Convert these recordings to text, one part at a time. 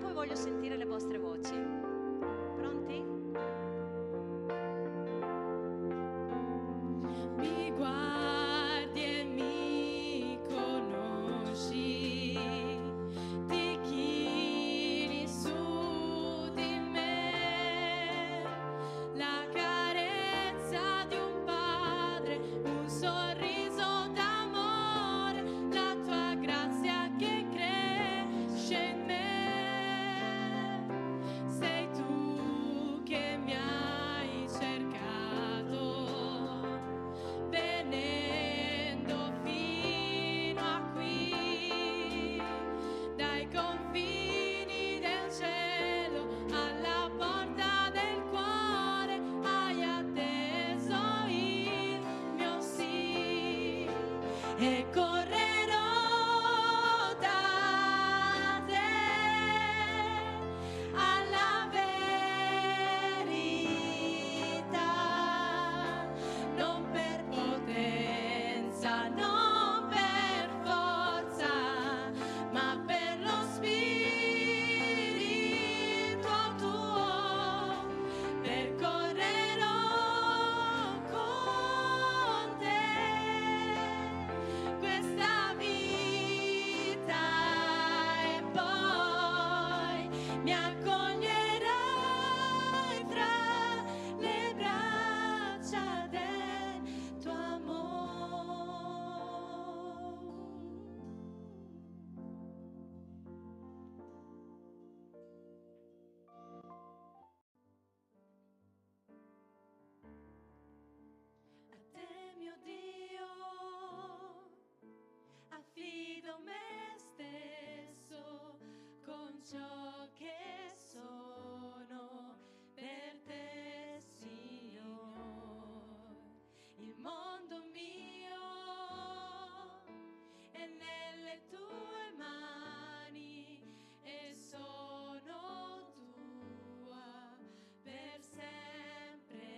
poi voglio sentire le vostre voci. Pronti? Mi guardi e mi conosci, ti chini su di me, la carezza di un padre, un sorriso d'amore, la tua grazia che cresce in me. Sei tu che mi hai cercato, venendo fino a qui, dai confini del cielo alla porta del cuore, hai atteso il mio sì e correrò da te alla verità, non per potenza, non per forza, ma per lo Spirito tuo, percorrerò con te questa vita e poi mi accoglierai fra le braccia del tuo amore. A te, mio Dio, affido me stesso con ciò che sono per te, Signore. Il mondo mio è nelle tue mani e sono tua per sempre.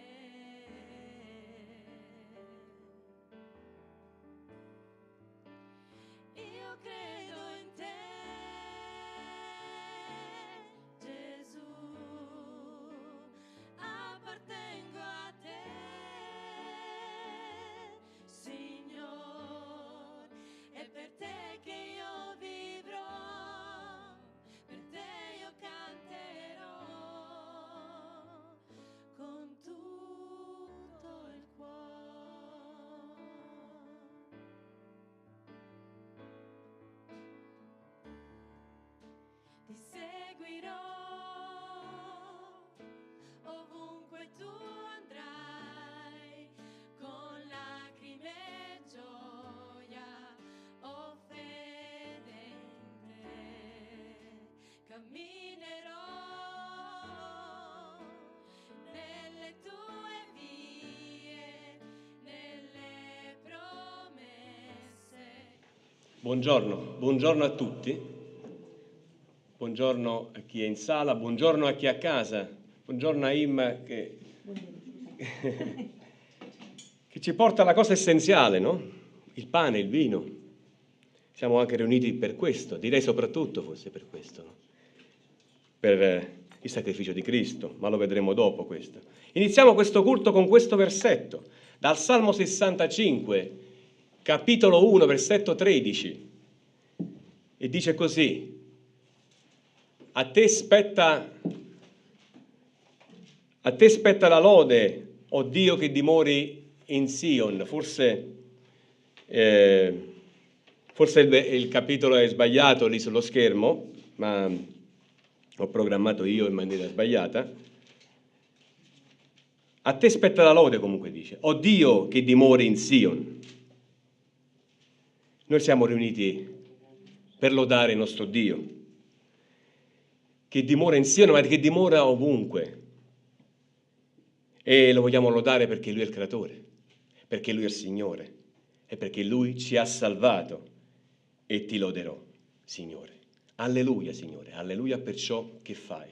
Io credo in te, Gesù, appartengo a te, Signore, è per te che io vivrò, per te io canterò con tutto il cuore. Ti seguirò ovunque tu andrai, con lacrime e gioia ho fede in te. Camminerò nelle tue vie, nelle promesse. Buongiorno a tutti. Buongiorno a chi è in sala, buongiorno a chi è a casa, buongiorno a Imma che ci porta la cosa essenziale, no? Il pane, il vino. Siamo anche riuniti per questo, direi soprattutto forse per questo, no? Per il sacrificio di Cristo, ma lo vedremo dopo questo. Iniziamo questo culto con questo versetto, dal Salmo 65, capitolo 1, versetto 13, e dice così: a te spetta la lode, o Dio che dimori in Sion. Forse il capitolo è sbagliato lì sullo schermo, ma ho programmato io in maniera sbagliata. A te spetta la lode, comunque dice, o Dio che dimori in Sion. Noi siamo riuniti per lodare il nostro Dio, che dimora in Sion, ma che dimora ovunque. E lo vogliamo lodare perché Lui è il Creatore, perché Lui è il Signore e perché Lui ci ha salvato, e ti loderò, Signore. Alleluia, Signore, alleluia per ciò che fai.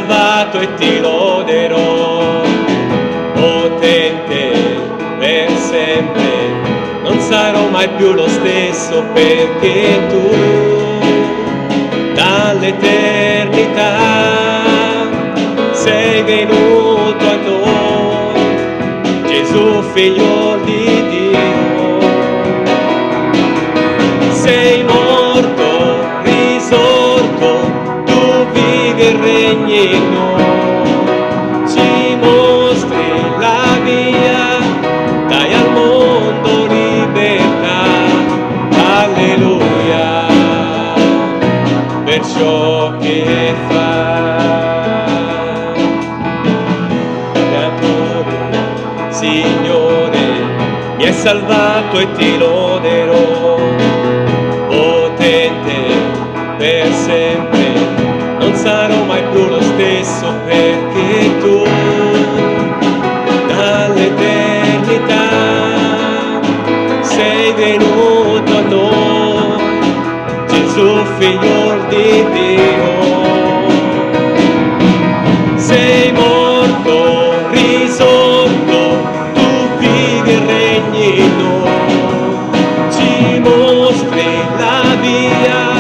salvato e ti loderò, potente per sempre, non sarò mai più lo stesso perché tu dall'eternità sei venuto a noi, Gesù figlio di Dio, sei morto, risorto, tu vivi e regni in noi, ci mostri la via, dai al mondo libertà, alleluia, per ciò che fai, creatore, Signore, mi hai salvato e ti loderò, potente per sempre, non sarò mai più lo stesso perché tu dall'eternità sei venuto a noi, Gesù figlio di Dio, sei morto, risorto, tu vivi e regni in noi, ci mostri la via,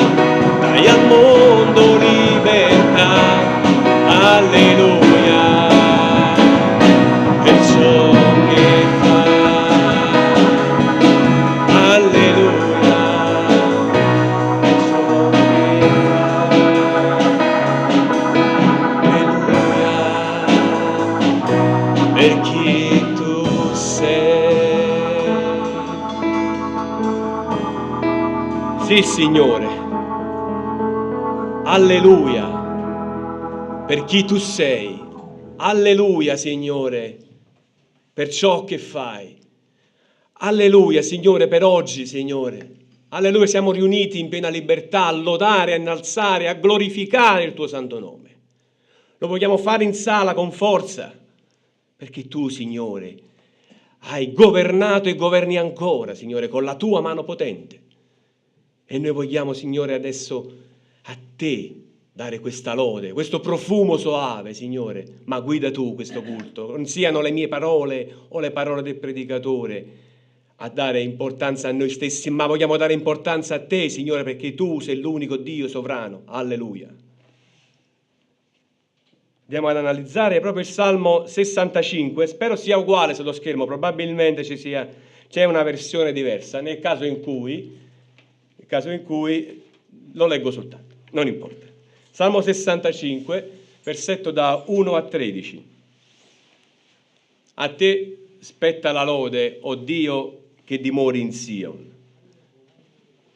dai al mondo libertà, alleluia, per ciò che fai, alleluia, per ciò che fai, alleluia, per chi tu sei. Sì, Signore, alleluia, per chi tu sei, alleluia, Signore, per ciò che fai, alleluia, Signore, per oggi, Signore, alleluia, siamo riuniti in piena libertà a lodare, a innalzare, a glorificare il tuo santo nome. Lo vogliamo fare in sala con forza, perché tu, Signore, hai governato e governi ancora, Signore, con la tua mano potente. E noi vogliamo, Signore, adesso a te dare questa lode, questo profumo soave, Signore, ma guida tu questo culto, non siano le mie parole o le parole del predicatore a dare importanza a noi stessi, ma vogliamo dare importanza a te, Signore, perché tu sei l'unico Dio sovrano. Alleluia. Andiamo ad analizzare proprio il Salmo 65, spero sia uguale sullo schermo, probabilmente c'è una versione diversa, nel caso in cui lo leggo soltanto, non importa. Salmo 65, versetto da 1 a 13. A te spetta la lode, o Dio che dimori in Sion.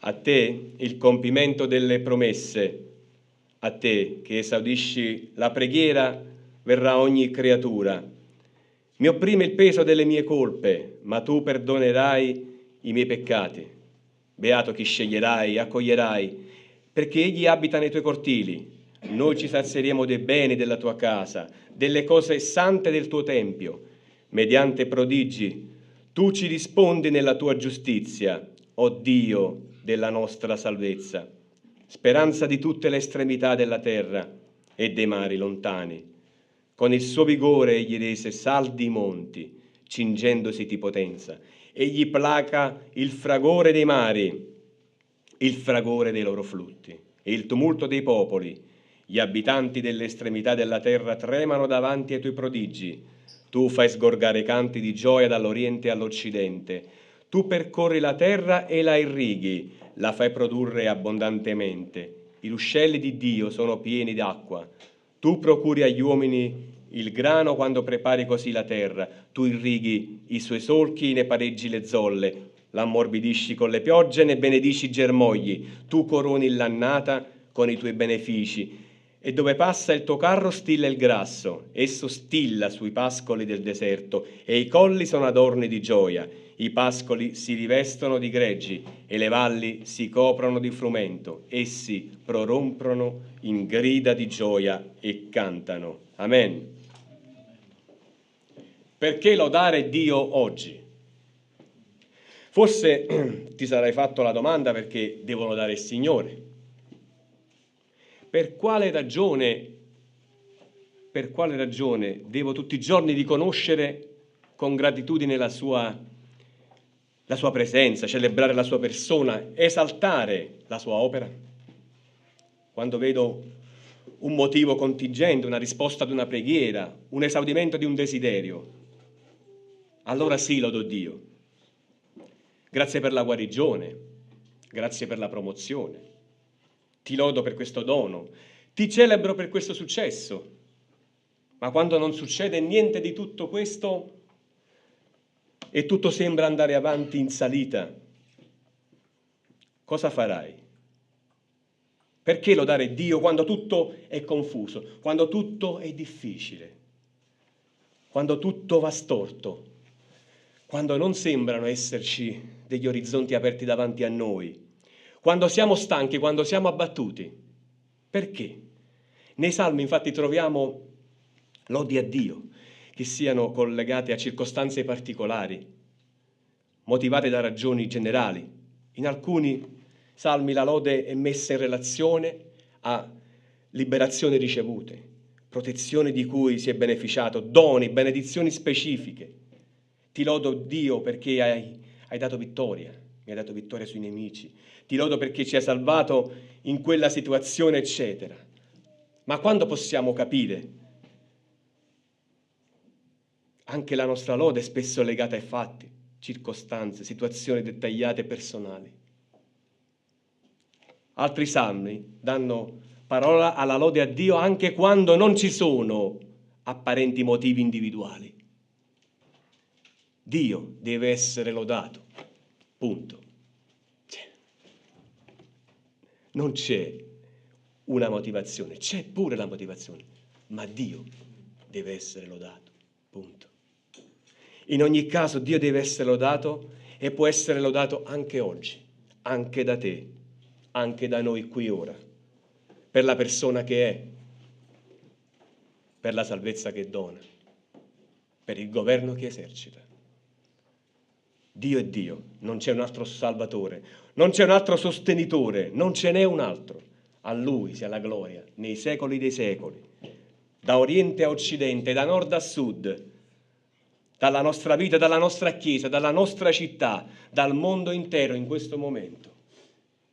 A te il compimento delle promesse, a te che esaudisci la preghiera verrà ogni creatura. Mi opprime il peso delle mie colpe, ma tu perdonerai i miei peccati. Beato chi sceglierai, accoglierai, perché egli abita nei tuoi cortili. Noi ci sazieremo dei beni della tua casa, delle cose sante del tuo tempio. Mediante prodigi, tu ci rispondi nella tua giustizia, o Dio della nostra salvezza. Speranza di tutte le estremità della terra e dei mari lontani. Con il suo vigore egli rese saldi i monti, cingendosi di potenza. Egli placa il fragore dei mari, il fragore dei loro flutti e il tumulto dei popoli. Gli abitanti delle estremità della terra tremano davanti ai tuoi prodigi. Tu fai sgorgare canti di gioia dall'oriente all'occidente. Tu percorri la terra e la irrighi, la fai produrre abbondantemente. I ruscelli di Dio sono pieni d'acqua. Tu procuri agli uomini il grano quando prepari così la terra. Tu irrighi i suoi solchi, ne pareggi le zolle. L'ammorbidisci con le piogge, ne benedici i germogli. Tu coroni l'annata con i tuoi benefici. E dove passa il tuo carro stilla il grasso. Esso stilla sui pascoli del deserto, e i colli sono adorni di gioia. I pascoli si rivestono di greggi e le valli si coprono di frumento. Essi prorompono in grida di gioia e cantano. Amen. Perché lodare Dio oggi? Forse ti sarai fatto la domanda perché devo lodare il Signore. Per quale ragione per quale ragione devo tutti i giorni riconoscere con gratitudine la sua presenza, celebrare la sua persona, esaltare la sua opera? Quando vedo un motivo contingente, una risposta ad una preghiera, un esaudimento di un desiderio, allora sì, lodo Dio. Grazie per la guarigione, grazie per la promozione, ti lodo per questo dono, ti celebro per questo successo. Ma quando non succede niente di tutto questo e tutto sembra andare avanti in salita, cosa farai? Perché lodare Dio quando tutto è confuso, quando tutto è difficile, quando tutto va storto, quando non sembrano esserci degli orizzonti aperti davanti a noi, quando siamo stanchi, quando siamo abbattuti? Perché? Nei Salmi infatti troviamo lodi a Dio, che siano collegate a circostanze particolari, motivate da ragioni generali. In alcuni salmi la lode è messa in relazione a liberazioni ricevute, protezione di cui si è beneficiato, doni, benedizioni specifiche. Ti lodo Dio perché hai dato vittoria, mi hai dato vittoria sui nemici. Ti lodo perché ci hai salvato in quella situazione, eccetera. Ma quando possiamo capire? Anche la nostra lode è spesso legata ai fatti, circostanze, situazioni dettagliate e personali. Altri salmi danno parola alla lode a Dio anche quando non ci sono apparenti motivi individuali. Dio deve essere lodato, punto. Non c'è una motivazione, c'è pure la motivazione, ma Dio deve essere lodato, punto. In ogni caso Dio deve essere lodato e può essere lodato anche oggi, anche da te, anche da noi qui ora, per la persona che è, per la salvezza che dona, per il governo che esercita. Dio è Dio, non c'è un altro Salvatore, non c'è un altro sostenitore, non ce n'è un altro. A Lui sia la gloria nei secoli dei secoli, da oriente a occidente, da nord a sud, dalla nostra vita, dalla nostra Chiesa, dalla nostra città, dal mondo intero in questo momento.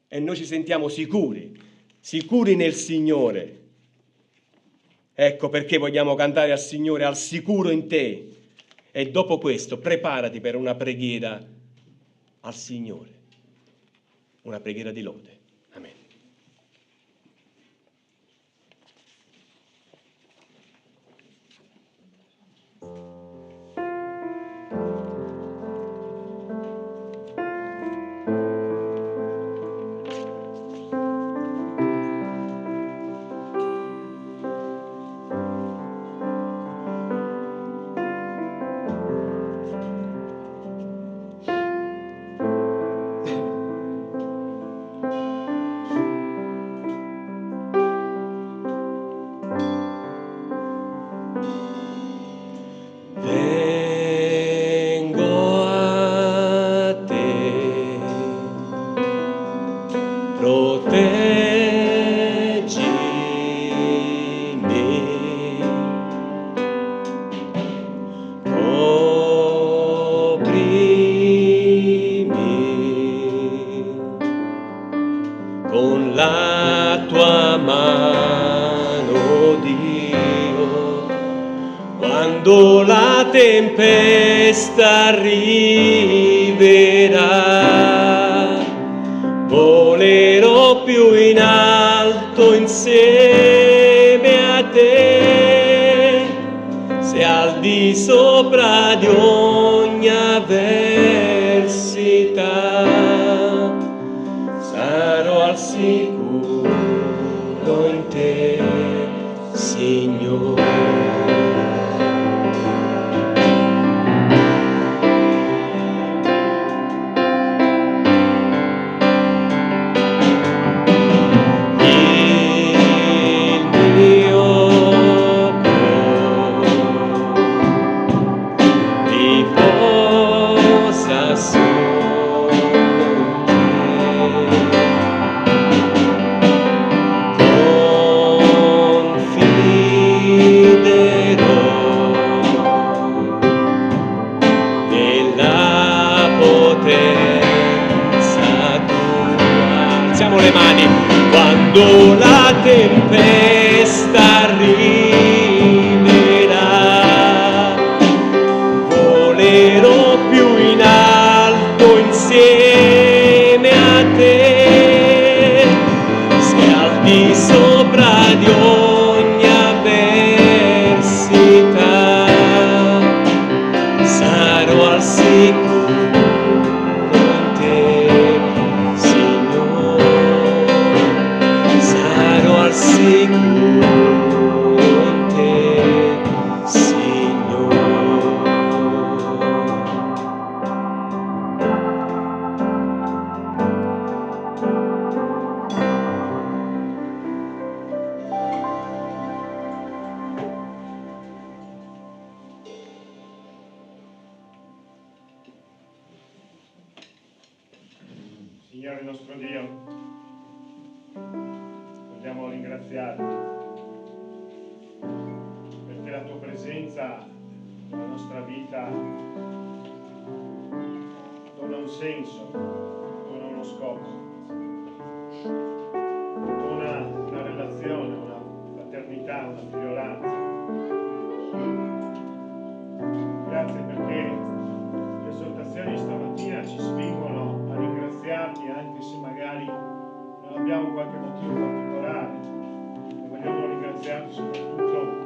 E noi ci sentiamo sicuri nel Signore. Ecco perché vogliamo cantare al Signore, al sicuro in te. E dopo questo preparati per una preghiera al Signore, una preghiera di lode. Amen. quando la tempesta arriverà, volerò più in alto insieme a te, se al di sopra di ogni avversità sarò al sicuro in te, Signore. Signore nostro Dio, vogliamo ringraziarti perché la tua presenza nella nostra vita dona un senso, dona uno scopo, dona una relazione, una fraternità, una figliolanza. Grazie perché le esortazioni stamattina ci spingono a ringraziarti anche se magari non abbiamo qualche motivo particolare. Ma vogliamo ringraziarti soprattutto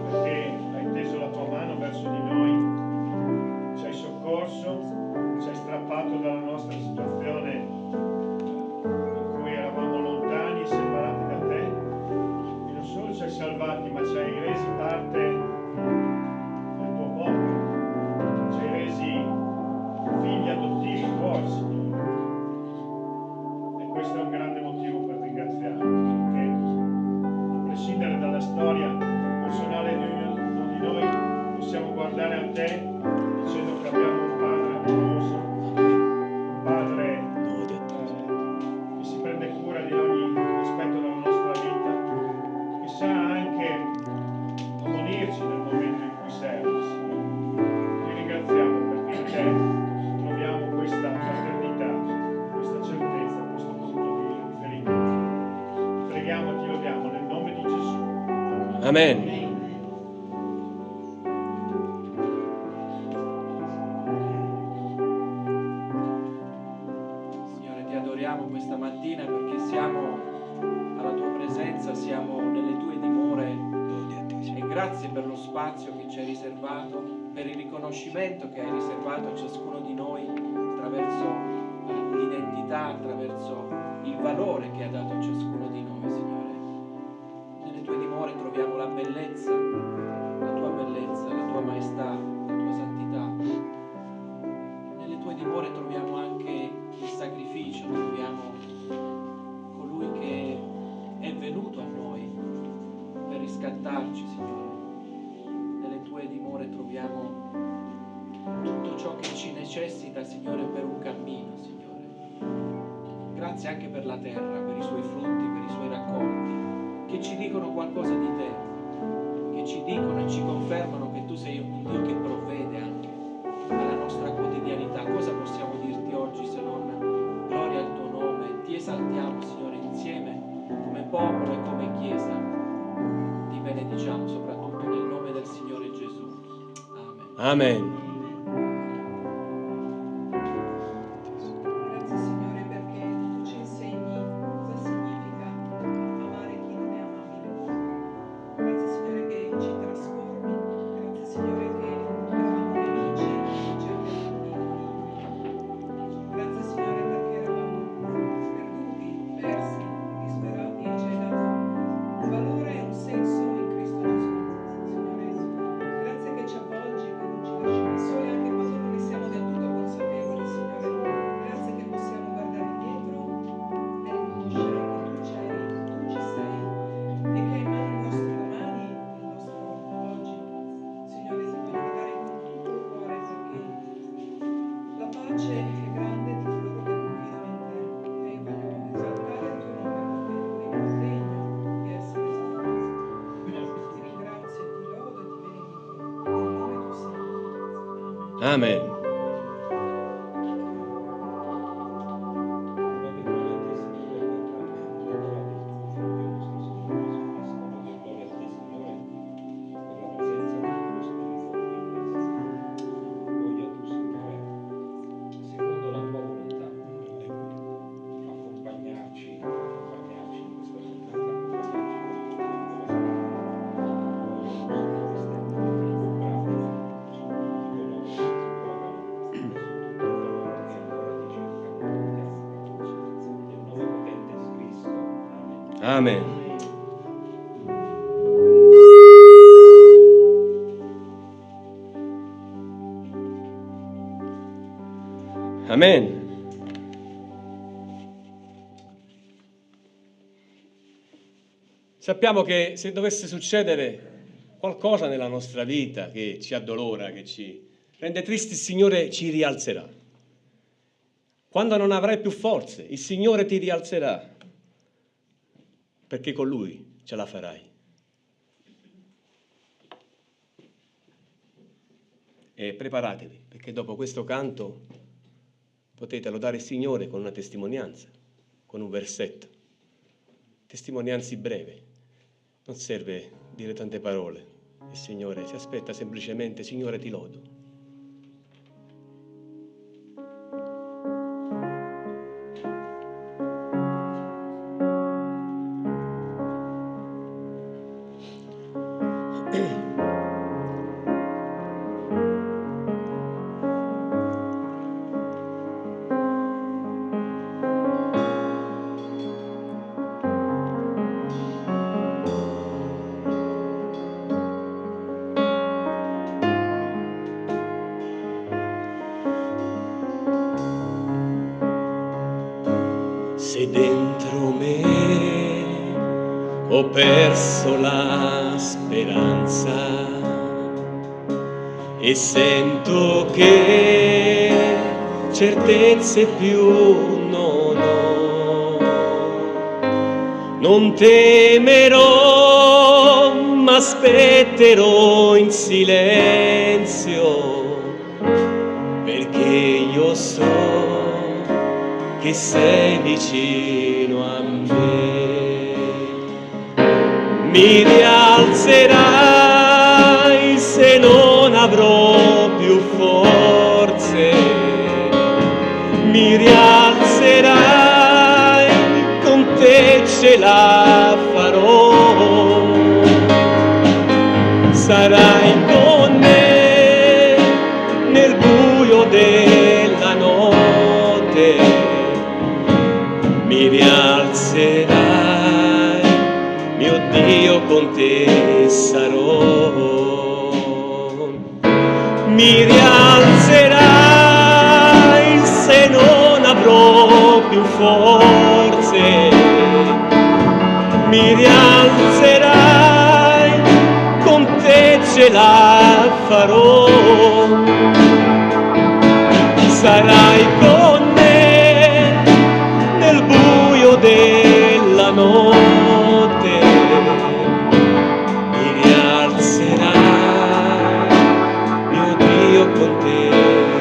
perché hai teso la tua mano verso di noi, ci hai soccorso, ci hai strappato dalla nostra situazione in cui eravamo lontani e separati da te, e non solo ci hai salvati ma ci hai resi parte del tuo popolo, ci hai resi figli adottivi tuoi, Signore. E questo è un grande motivo per ringraziarti, perché a prescindere dalla storia personale di ognuno di noi possiamo guardare a te dicendo che abbiamo un Padre amoroso, un Padre che si prende cura di ogni aspetto della nostra vita, che sa anche ammonirci nel momento in cui serve, Signore. Ti ringraziamo perché in te troviamo questa fraternità, questa certezza, questo punto di riferimento. Ti preghiamo e ti lodiamo nel nome di Gesù. Amen. Signore, ti adoriamo questa mattina perché siamo alla tua presenza, siamo nelle tue dimore e grazie per lo spazio che ci hai riservato, per il riconoscimento che hai riservato a ciascuno di noi attraverso l'identità, attraverso il valore che hai dato a ciascuno di noi, Signore. Nelle tue dimore troviamo la bellezza, la tua maestà, la tua santità. Nelle tue dimore troviamo anche il sacrificio, troviamo colui che è venuto a noi per riscattarci, Signore. Nelle tue dimore troviamo tutto ciò che ci necessita, Signore, per un cammino, Signore. Grazie anche per la terra, per i suoi frutti, per i suoi raccolti, che ci dicono qualcosa di te, che ci dicono e ci confermano che tu sei un Dio che provvede anche alla nostra quotidianità. Cosa possiamo dirti oggi se non gloria al tuo nome? Ti esaltiamo, Signore, insieme come popolo e come Chiesa. Ti benediciamo soprattutto nel nome del Signore Gesù. Amen. Amen. Grazie Signore perché tu ci insegni cosa significa amare chi non è amabile. Grazie Signore che ci trasformi, grazie Signore che eravamo nemici e ci hai figli. Grazie Signore perché eravamo perduti, persi, disperati e ci hai dato un valore e un senso in Cristo Gesù. Signore, grazie che ci avvolgi, che non ci lasci mai soli anche quando non ne siamo del tutto consapevoli, Signore. Grazie che possiamo guardare dietro e riconoscere che tu c'eri, tu ci sei e che hai in mano il nostro domani, il nostro oggi. Signore, ti voglio lodare con tutto il cuore perché la pace è grande di coloro che confidano in te e io voglio esaltare il tuo nome perché tu sei degno di essere esaltato. Ti ringrazio, ti lodo e ti benedico nel nome tuo santo. Amen. Amen. Secondo la tua volontà, accompagnarci in questa Amen. Amen. Sappiamo che se dovesse succedere qualcosa nella nostra vita che ci addolora, che ci rende tristi, il Signore ci rialzerà. Quando non avrai più forze, il Signore ti rialzerà, perché con Lui ce la farai. E preparatevi, perché dopo questo canto potete lodare il Signore con una testimonianza, con un versetto. Testimonianze breve, non serve dire tante parole. Il Signore si aspetta semplicemente: Signore, ti lodo. Se dentro me ho perso la speranza e sento che certezze più non ho, non temerò, ma aspetterò in silenzio, perché io so che sei vicino a me. Mi rialzerai se non avrò più forze, mi rialzerai, con te ce la farò. Sarai con me nel buio della notte, mi rialzerai, mio Dio, con te sarò. Mi rialzerai se non avrò più forze, mi rialzerai, con te ce la farò. Sarai con me nel buio della notte, mi rialzerai, mio Dio, con te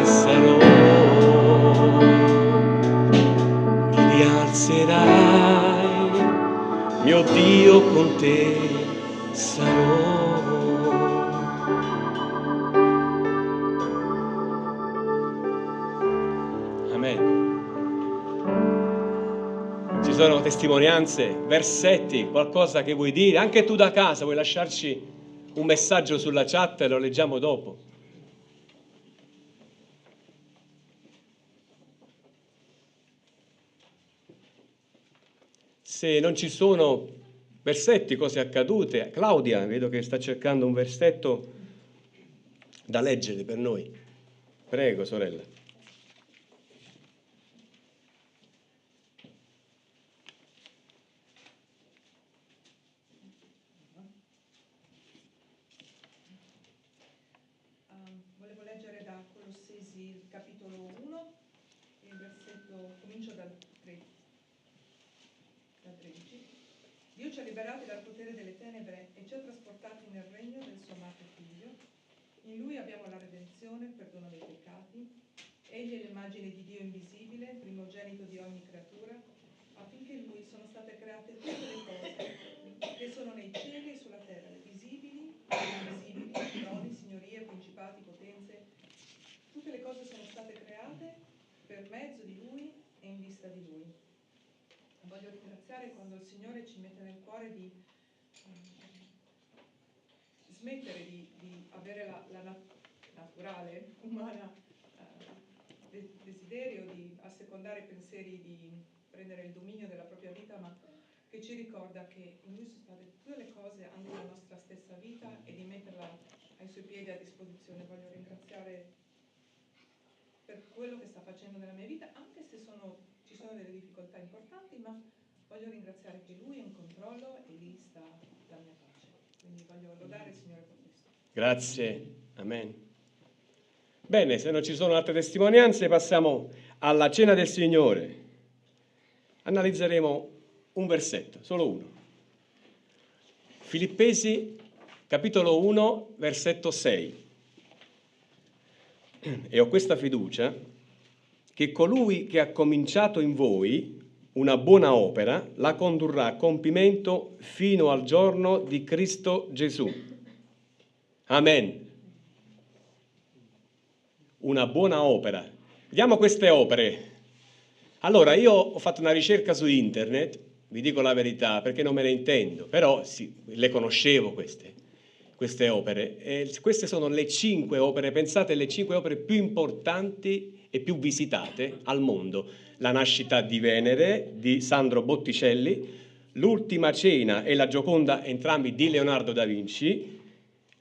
sarò. Mi rialzerai, mio Dio, con te sarò. Amen. Ci sono testimonianze, versetti, qualcosa che vuoi dire? Anche tu da casa vuoi lasciarci un messaggio sulla chat e lo leggiamo dopo. Se non ci sono versetti, cose accadute, Claudia, vedo che sta cercando un versetto da leggere per noi. Prego, sorella. Volevo leggere da Colossesi il capitolo 1, il versetto, comincio dal 13. Dio ci ha liberati dal potere delle tenebre e ci ha trasportati nel regno del suo amato Figlio. In Lui abbiamo la redenzione, il perdono dei peccati. Egli è l'immagine di Dio invisibile, primogenito di ogni creatura, affinché in Lui sono state create tutte le cose che sono nei cieli e sulla terra, le visibili e le invisibili, troni, signorie, principati, potenze. Tutte le cose sono state create per mezzo di Lui e in vista di Lui. Voglio ringraziare quando il Signore ci mette nel cuore di smettere di avere la naturale, umana desiderio di assecondare pensieri, di prendere il dominio della propria vita, ma che ci ricorda che in Lui sono state tutte le cose, anche la nostra stessa vita, e di metterla ai Suoi piedi a disposizione. Voglio ringraziare per quello che sta facendo nella mia vita, anche se ci sono delle difficoltà importanti, ma voglio ringraziare che Lui è in controllo e lì sta la mia pace. Quindi voglio lodare il Signore per questo. Grazie, amen. Bene, se non ci sono altre testimonianze passiamo alla cena del Signore, analizzeremo un versetto, solo uno. Filippesi, capitolo 1, versetto 6. E ho questa fiducia che colui che ha cominciato in voi una buona opera la condurrà a compimento fino al giorno di Cristo Gesù. Amen. Una buona opera. Vediamo queste opere. Allora, io ho fatto una ricerca su internet, vi dico la verità perché non me ne intendo, però sì, le conoscevo queste opere. E queste sono le 5 opere, pensate, le 5 opere più importanti e più visitate al mondo. La nascita di Venere di Sandro Botticelli, l'Ultima Cena e la Gioconda, entrambi di Leonardo da Vinci,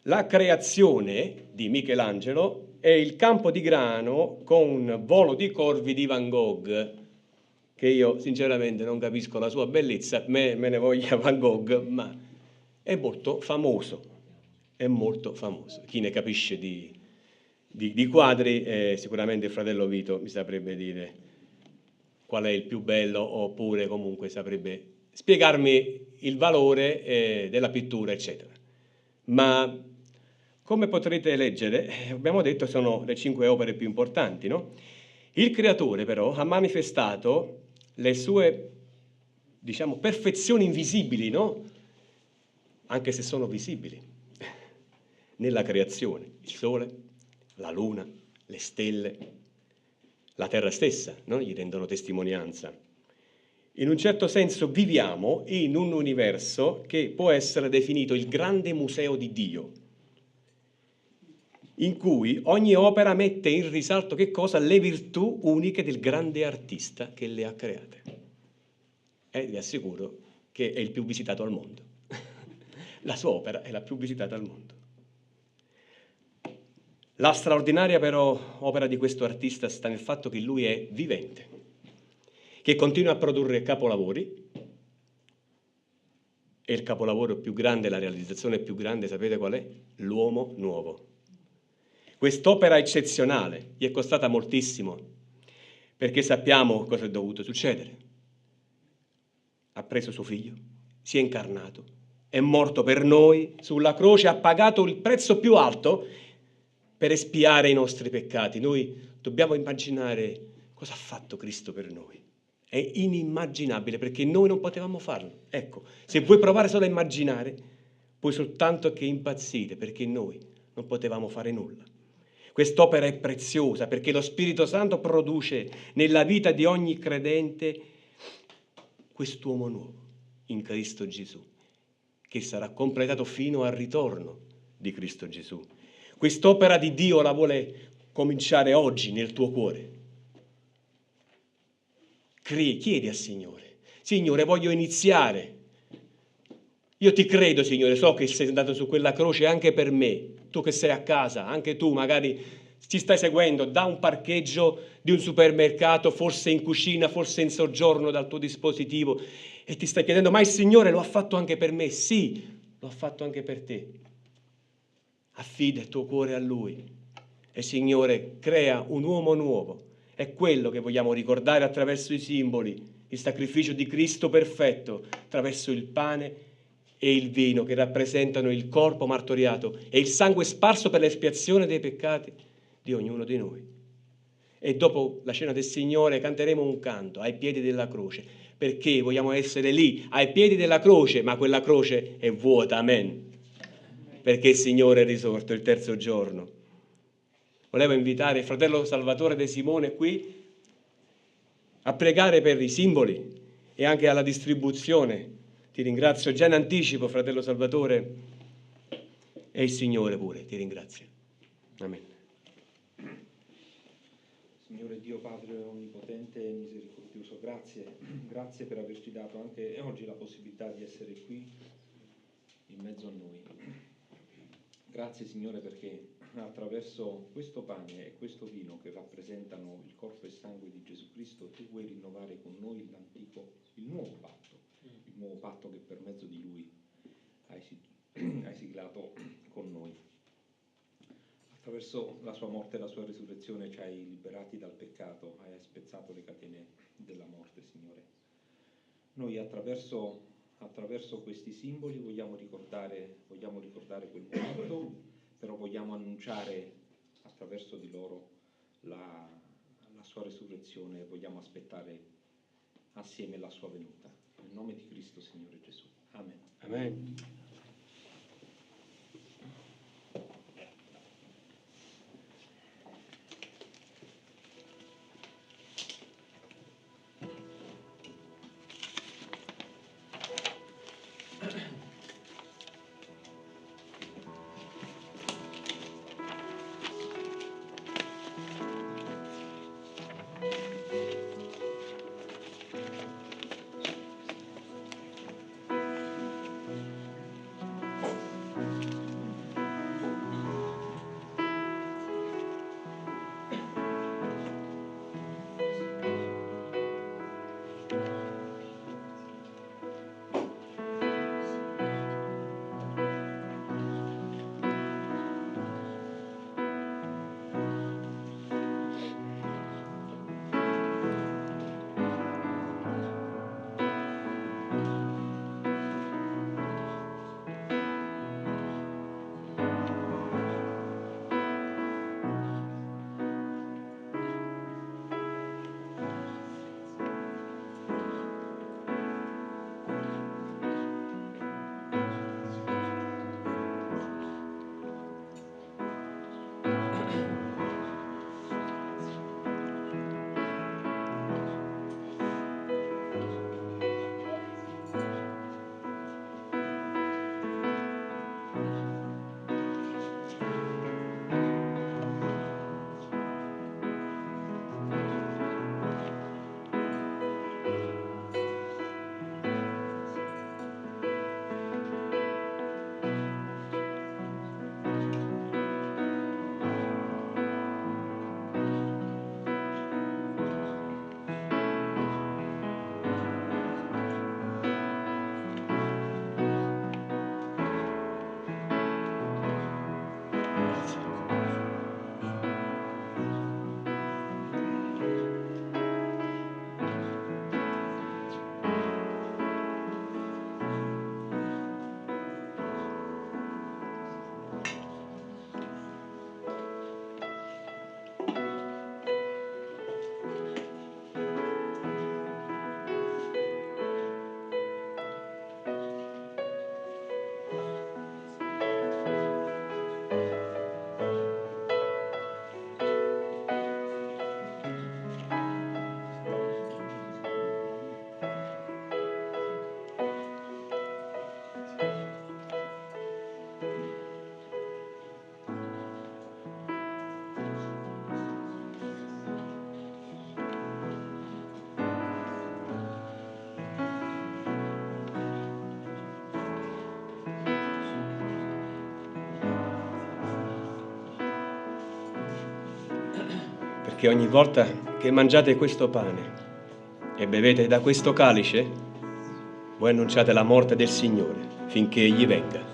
la Creazione di Michelangelo e il Campo di Grano con Volo di Corvi di Van Gogh, che io sinceramente non capisco la sua bellezza, me ne voglia Van Gogh, ma è molto famoso, è molto famoso. Chi ne capisce di quadri, sicuramente il fratello Vito mi saprebbe dire qual è il più bello, oppure comunque saprebbe spiegarmi il valore della pittura, eccetera. Ma come potrete leggere, abbiamo detto sono le 5 opere più importanti, no? Il creatore però ha manifestato le sue, diciamo, perfezioni invisibili, no? Anche se sono visibili, nella creazione. Il sole, la luna, le stelle, la terra stessa, no? Gli rendono testimonianza. In un certo senso viviamo in un universo che può essere definito il grande museo di Dio, in cui ogni opera mette in risalto che cosa? Le virtù uniche del grande artista che le ha create. E vi assicuro che è il più visitato al mondo. La sua opera è la più visitata al mondo. La straordinaria però opera di questo artista sta nel fatto che lui è vivente, che continua a produrre capolavori, e il capolavoro più grande, la realizzazione più grande, sapete qual è? L'uomo nuovo. Quest'opera eccezionale gli è costata moltissimo, perché sappiamo cosa è dovuto succedere. Ha preso suo figlio, si è incarnato, è morto per noi sulla croce, ha pagato il prezzo più alto per espiare i nostri peccati. Noi dobbiamo immaginare cosa ha fatto Cristo per noi. È inimmaginabile, perché noi non potevamo farlo. Ecco, se vuoi provare solo a immaginare, puoi soltanto che impazzire, perché noi non potevamo fare nulla. Quest'opera è preziosa perché lo Spirito Santo produce nella vita di ogni credente quest'uomo nuovo in Cristo Gesù, che sarà completato fino al ritorno di Cristo Gesù. Quest'opera di Dio la vuole cominciare oggi nel tuo cuore. Chiedi al Signore: Signore, voglio iniziare. Io ti credo, Signore, so che sei andato su quella croce anche per me. Tu che sei a casa, anche tu magari ci stai seguendo da un parcheggio di un supermercato, forse in cucina, forse in soggiorno dal tuo dispositivo, e ti stai chiedendo: ma il Signore lo ha fatto anche per me? Sì, lo ha fatto anche per te. Affida il tuo cuore a Lui e, Signore, crea un uomo nuovo. È quello che vogliamo ricordare attraverso i simboli, il sacrificio di Cristo perfetto, attraverso il pane e il vino, che rappresentano il corpo martoriato e il sangue sparso per l'espiazione dei peccati di ognuno di noi. E dopo la cena del Signore canteremo un canto ai piedi della croce, perché vogliamo essere lì, ai piedi della croce, ma quella croce è vuota, amen, perché il Signore è risorto il terzo giorno. Volevo invitare il fratello Salvatore De Simone qui a pregare per i simboli e anche alla distribuzione. Ti ringrazio già in anticipo, fratello Salvatore, e il Signore pure ti ringrazia. Amen. Signore Dio Padre onnipotente e misericordioso, grazie per averci dato anche oggi la possibilità di essere qui in mezzo a noi. Grazie Signore perché attraverso questo pane e questo vino che rappresentano il corpo e sangue di Gesù Cristo, tu vuoi rinnovare con noi il nuovo patto che per mezzo di lui hai siglato con noi. Attraverso la sua morte e la sua risurrezione ci hai liberati dal peccato, hai spezzato le catene della morte, Signore. Noi attraverso questi simboli vogliamo ricordare quel momento, però vogliamo annunciare attraverso di loro la sua risurrezione e vogliamo aspettare assieme la sua venuta. Nel nome di Cristo, Signore Gesù. Amen. Amen. Perché ogni volta che mangiate questo pane e bevete da questo calice, voi annunciate la morte del Signore finché Egli venga.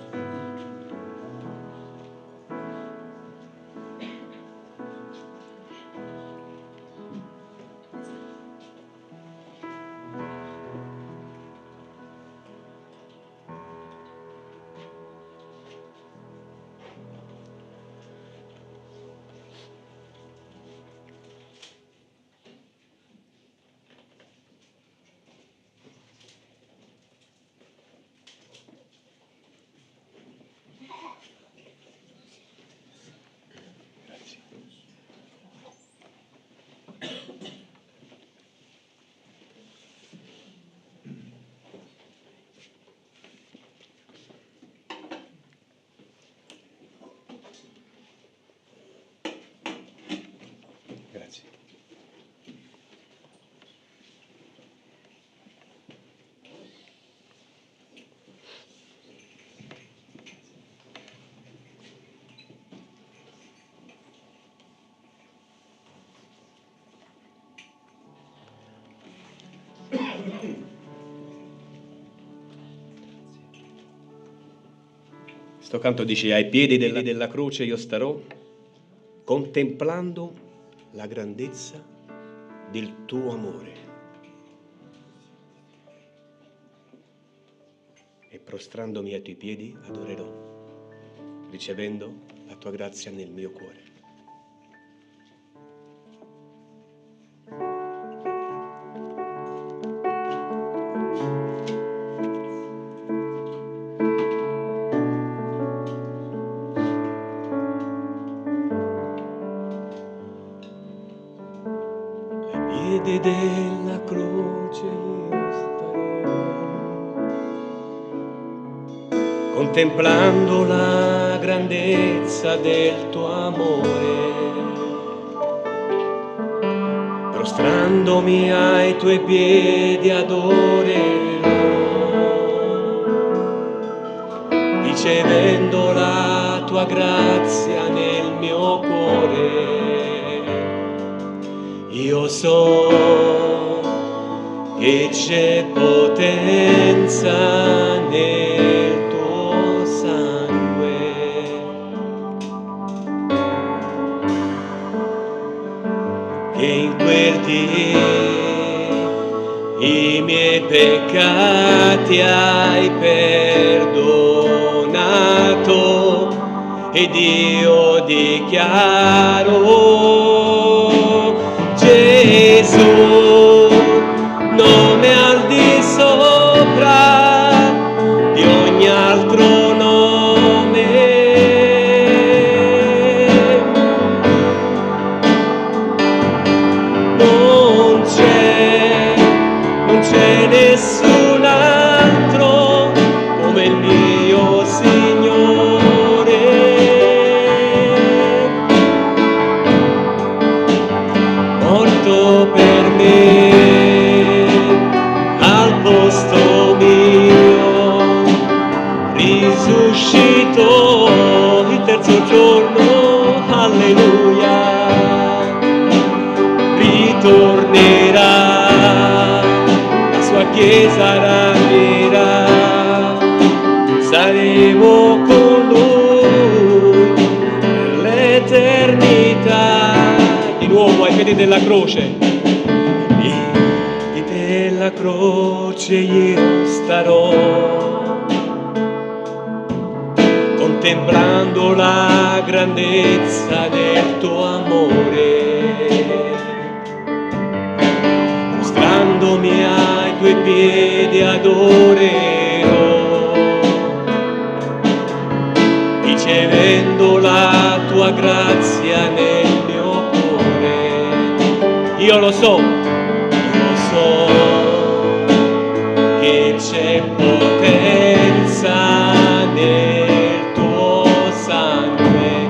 Grazie. Sto canto dice: ai piedi della croce io starò, contemplando la grandezza del tuo amore e prostrandomi ai tuoi piedi adorerò, ricevendo la tua grazia nel mio cuore. Della croce io starò, contemplando la grandezza del tuo amore, prostrandomi ai tuoi piedi adorerò, ricevendo la tua grazia nel mio cuore. Io so che c'è potenza nel tuo sangue, che in quel dì i miei peccati hai perdonato ed io dichiaro Gesù, nome al di sopra di ogni altro nome. Non c'è nessun altro come il mio Signore. Morto per me al posto mio, risuscito il terzo giorno, alleluia, ritornerà, la sua chiesa ravvirà, saremo con lui per l'eternità. Di nuovo ai piedi della croce, ai piedi della croce io starò, contemplando la grandezza del tuo amore, mostrandomi ai tuoi piedi adorerò, ricevendo la tua grazia nel mio cuore. Io lo so che c'è potenza nel tuo sangue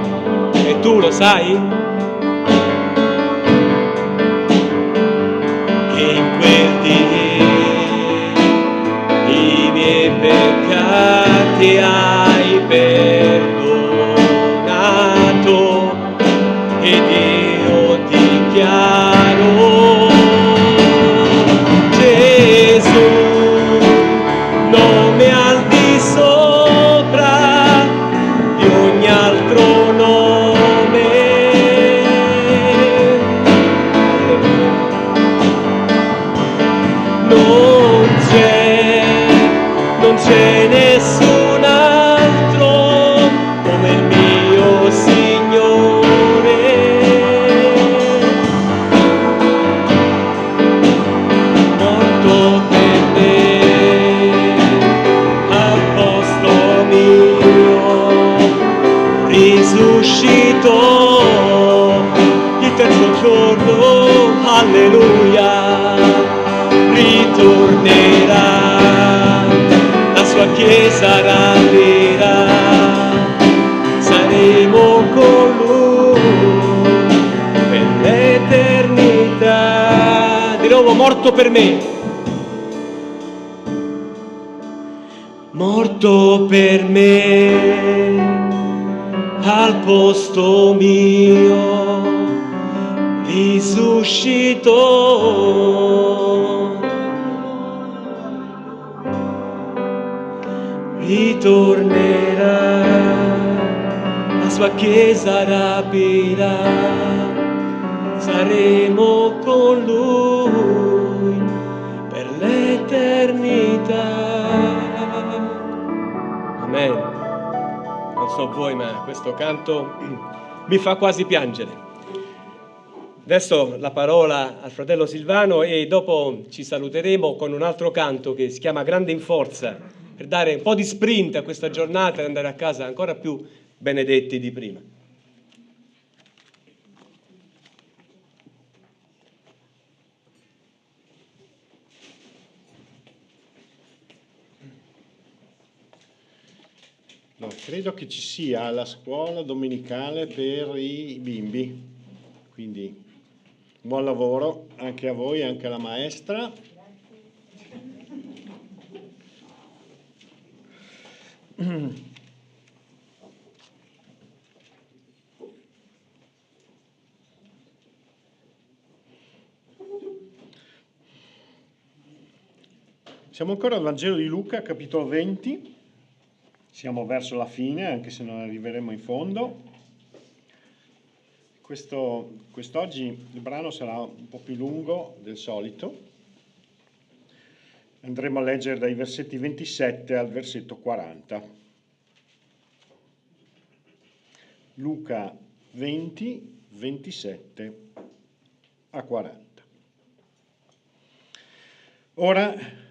e tu lo sai che in quel dì i miei peccati hai perdonato ed io dichiaro Gesù, nome al di sopra di ogni altro nome. Non c'è nessun altro come il mio Signore. Morto per me al posto mio, risuscito il terzo giorno, alleluia, ritornerà, la sua chiesa ravvirà, saremo con lui per l'eternità. Di nuovo, morto per me, morto per me al posto mio, risuscito, ritornerà, la sua sua chiesa rapirà, saremo con lui per l'eternità. Amen. Non so voi, ma questo canto mi fa quasi piangere. Adesso la parola al fratello Silvano e dopo ci saluteremo con un altro canto che si chiama Grande in forza, per dare un po' di sprint a questa giornata e andare a casa ancora più benedetti di prima. No, credo che ci sia la scuola domenicale per i bimbi, quindi buon lavoro anche a voi, anche alla maestra. Siamo ancora al Vangelo di Luca, capitolo 20. Siamo verso la fine, anche se non arriveremo in fondo. Quest'oggi il brano sarà un po' più lungo del solito. Andremo a leggere dai versetti 27 al versetto 40. Luca 20, 27 a 40. Ora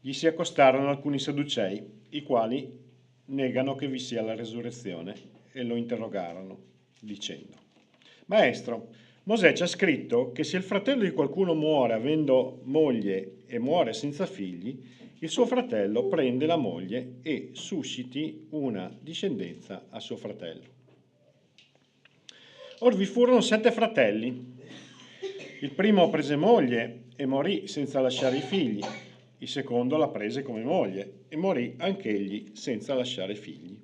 gli si accostarono alcuni sadducei, i quali negano che vi sia la resurrezione, e lo interrogarono, dicendo: Maestro, Mosè ci ha scritto che se il fratello di qualcuno muore avendo moglie e muore senza figli, il suo fratello prende la moglie e susciti una discendenza a suo fratello. Or vi furono 7 fratelli. Il primo prese moglie e morì senza lasciare i figli. Il secondo la prese come moglie e morì anch'egli senza lasciare figli.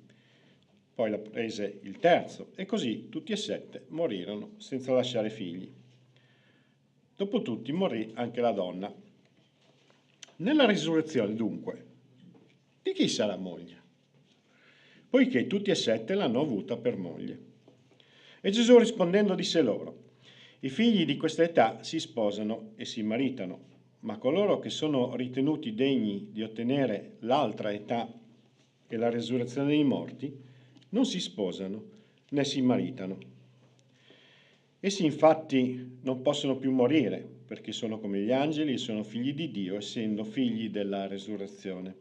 Poi la prese il terzo e così tutti e 7 morirono senza lasciare figli. Dopo tutti morì anche la donna. Nella risurrezione dunque, di chi sarà moglie? Poiché tutti e 7 l'hanno avuta per moglie. E Gesù rispondendo disse loro: i figli di questa età si sposano e si maritano, ma coloro che sono ritenuti degni di ottenere l'altra età e la resurrezione dei morti non si sposano né si maritano. Essi infatti non possono più morire, perché sono come gli angeli e sono figli di Dio, essendo figli della resurrezione.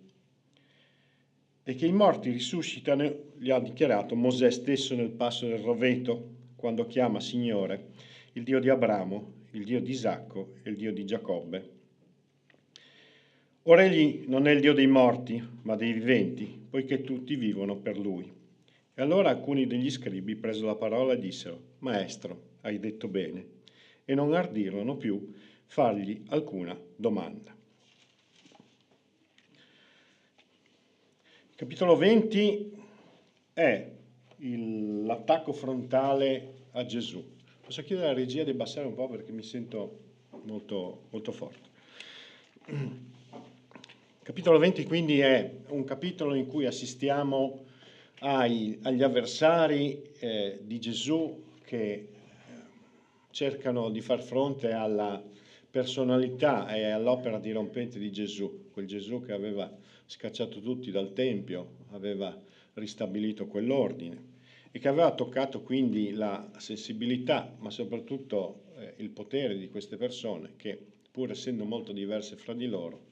E che i morti risuscitano li ha dichiarato Mosè stesso nel passo del roveto, quando chiama Signore il Dio di Abramo, il Dio di Isacco e il Dio di Giacobbe. Ora egli non è il Dio dei morti, ma dei viventi, poiché tutti vivono per lui. E allora alcuni degli scribi presero la parola e dissero: Maestro, hai detto bene, e non ardirono più fargli alcuna domanda. Il capitolo 20 è l'attacco frontale a Gesù. Posso chiedere alla regia di abbassare un po' perché mi sento molto, molto forte. Il capitolo 20 quindi è un capitolo in cui assistiamo agli avversari di Gesù che cercano di far fronte alla personalità e all'opera dirompente di Gesù, quel Gesù che aveva scacciato tutti dal Tempio, aveva ristabilito quell'ordine e che aveva toccato quindi la sensibilità, ma soprattutto il potere di queste persone che, pur essendo molto diverse fra di loro,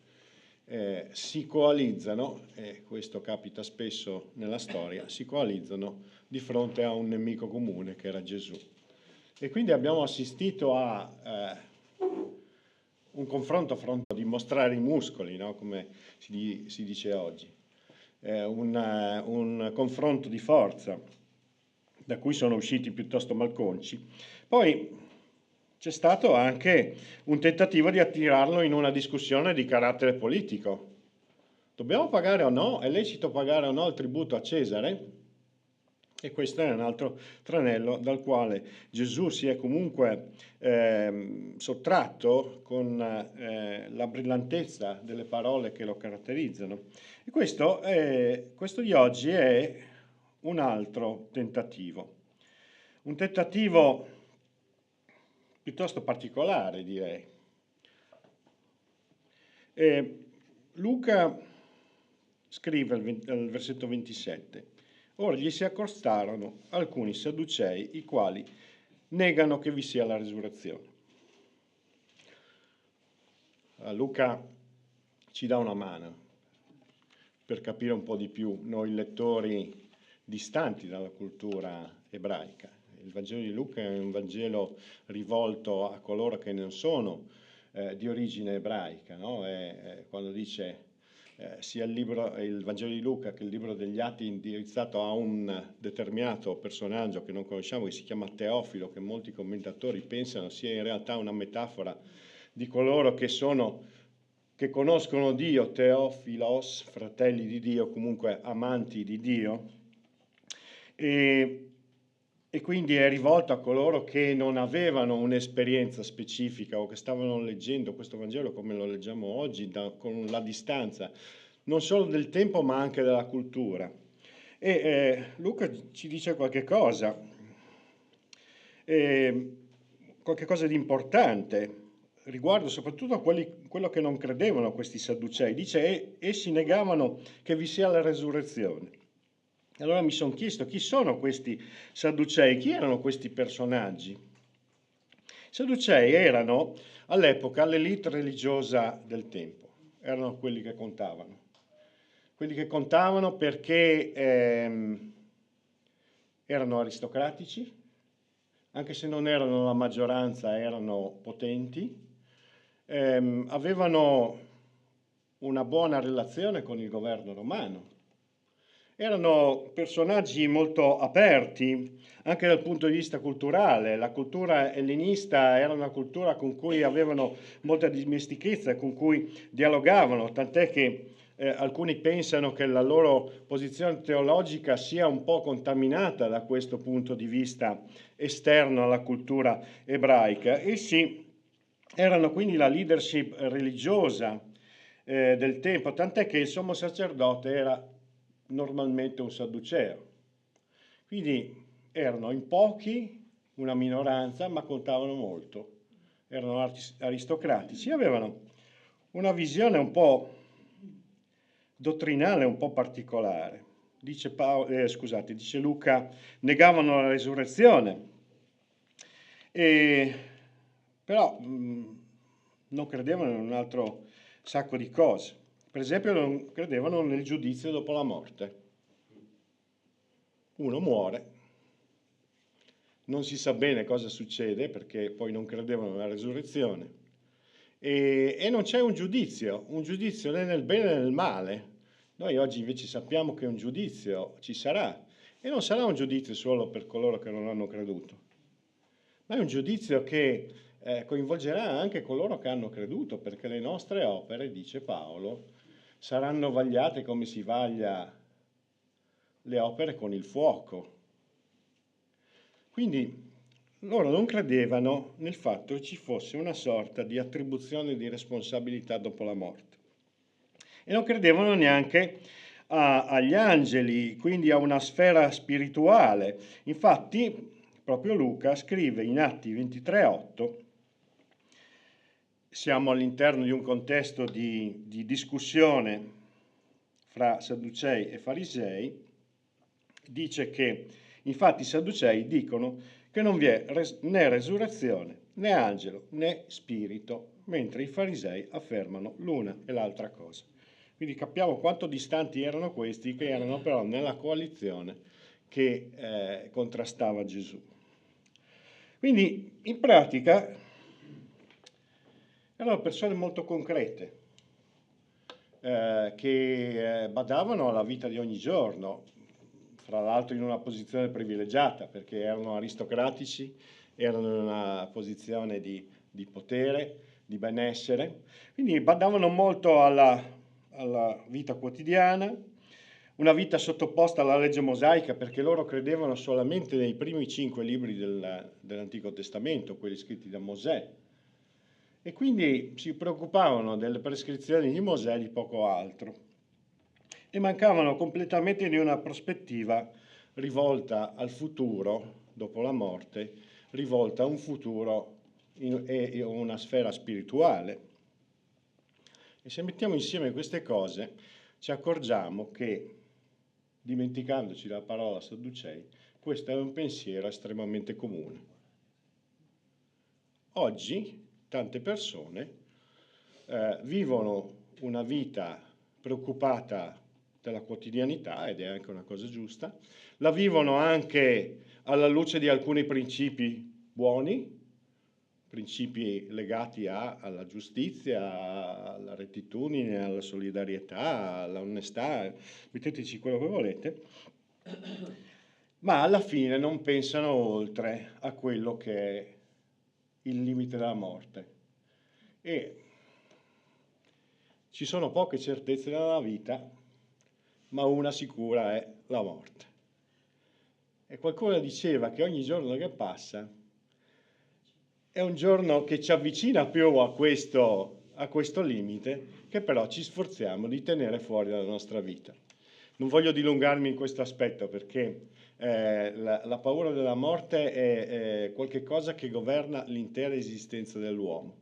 si coalizzano, e questo capita spesso nella storia, si coalizzano di fronte a un nemico comune che era Gesù. E quindi abbiamo assistito a un confronto a dimostrare i muscoli, no? Come si dice oggi, un confronto di forza da cui sono usciti piuttosto malconci. Poi c'è stato anche un tentativo di attirarlo in una discussione di carattere politico. Dobbiamo pagare o no? È lecito pagare o no il tributo a Cesare? E questo è un altro tranello dal quale Gesù si è comunque sottratto con la brillantezza delle parole che lo caratterizzano. E questo di oggi è un altro tentativo. un tentativo piuttosto particolare, direi. Luca scrive al versetto 27: ora gli si accostarono alcuni sadducei, i quali negano che vi sia la resurrezione. Luca ci dà una mano per capire un po' di più noi lettori distanti dalla cultura ebraica. Il Vangelo di Luca è un Vangelo rivolto a coloro che non sono di origine ebraica, no? Quando dice sia il Vangelo di Luca che il libro degli Atti indirizzato a un determinato personaggio che non conosciamo, che si chiama Teofilo, che molti commentatori pensano sia in realtà una metafora di coloro che conoscono Dio, Teofilos, fratelli di Dio, comunque amanti di Dio, e quindi è rivolto a coloro che non avevano un'esperienza specifica o che stavano leggendo questo Vangelo come lo leggiamo oggi, con la distanza non solo del tempo ma anche della cultura. E Luca ci dice qualche cosa di importante riguardo soprattutto a quello che non credevano questi sadducei. Dice: essi negavano che vi sia la resurrezione. Allora mi sono chiesto chi sono questi sadducei, chi erano questi personaggi. I sadducei erano all'epoca l'elite religiosa del tempo, erano quelli che contavano perché erano aristocratici, anche se non erano la maggioranza, erano potenti, avevano una buona relazione con il governo romano. Erano personaggi molto aperti anche dal punto di vista culturale. La cultura ellenista era una cultura con cui avevano molta dimestichezza, con cui dialogavano, tant'è che alcuni pensano che la loro posizione teologica sia un po' contaminata da questo punto di vista esterno alla cultura ebraica. Essi erano quindi la leadership religiosa del tempo, tant'è che il sommo sacerdote era normalmente un sadduceo. Quindi erano in pochi, una minoranza, ma contavano molto. Erano aristocratici, avevano una visione un po' dottrinale, un po' particolare. Dice Luca, negavano la resurrezione, però non credevano in un altro sacco di cose. Per esempio non credevano nel giudizio dopo la morte. Uno muore, non si sa bene cosa succede perché poi non credevano nella resurrezione e non c'è un giudizio né nel bene né nel male. Noi oggi invece sappiamo che un giudizio ci sarà e non sarà un giudizio solo per coloro che non hanno creduto, ma è un giudizio che coinvolgerà anche coloro che hanno creduto, perché le nostre opere, dice Paolo, saranno vagliate come si vaglia le opere con il fuoco. Quindi loro non credevano nel fatto che ci fosse una sorta di attribuzione di responsabilità dopo la morte. E non credevano neanche agli angeli, quindi a una sfera spirituale. Infatti, proprio Luca scrive in Atti 23,8, siamo all'interno di un contesto di discussione fra Sadducei e Farisei, dice che infatti i Sadducei dicono che non vi è né resurrezione, né angelo, né spirito, mentre i Farisei affermano l'una e l'altra cosa. Quindi capiamo quanto distanti erano questi, che erano però nella coalizione che contrastava Gesù. Quindi in pratica erano persone molto concrete, che badavano alla vita di ogni giorno, fra l'altro in una posizione privilegiata, perché erano aristocratici, erano in una posizione di potere, di benessere, quindi badavano molto alla vita quotidiana, una vita sottoposta alla legge mosaica, perché loro credevano solamente nei primi 5 libri dell'Antico Testamento, quelli scritti da Mosè, e quindi si preoccupavano delle prescrizioni di Mosè e di poco altro, e mancavano completamente di una prospettiva rivolta al futuro dopo la morte, rivolta a un futuro e una sfera spirituale. E se mettiamo insieme queste cose, ci accorgiamo che, dimenticandoci la parola Sadducei, questo è un pensiero estremamente comune. Oggi tante persone vivono una vita preoccupata della quotidianità, ed è anche una cosa giusta, la vivono anche alla luce di alcuni principi buoni, principi legati alla giustizia, alla rettitudine, alla solidarietà, all'onestà, metteteci quello che volete, ma alla fine non pensano oltre a quello che è il limite della morte. E ci sono poche certezze nella vita, ma una sicura è la morte. E qualcuno diceva che ogni giorno che passa è un giorno che ci avvicina più a questo limite, che però ci sforziamo di tenere fuori dalla nostra vita. Non voglio dilungarmi in questo aspetto, perché la paura della morte è qualcosa che governa l'intera esistenza dell'uomo.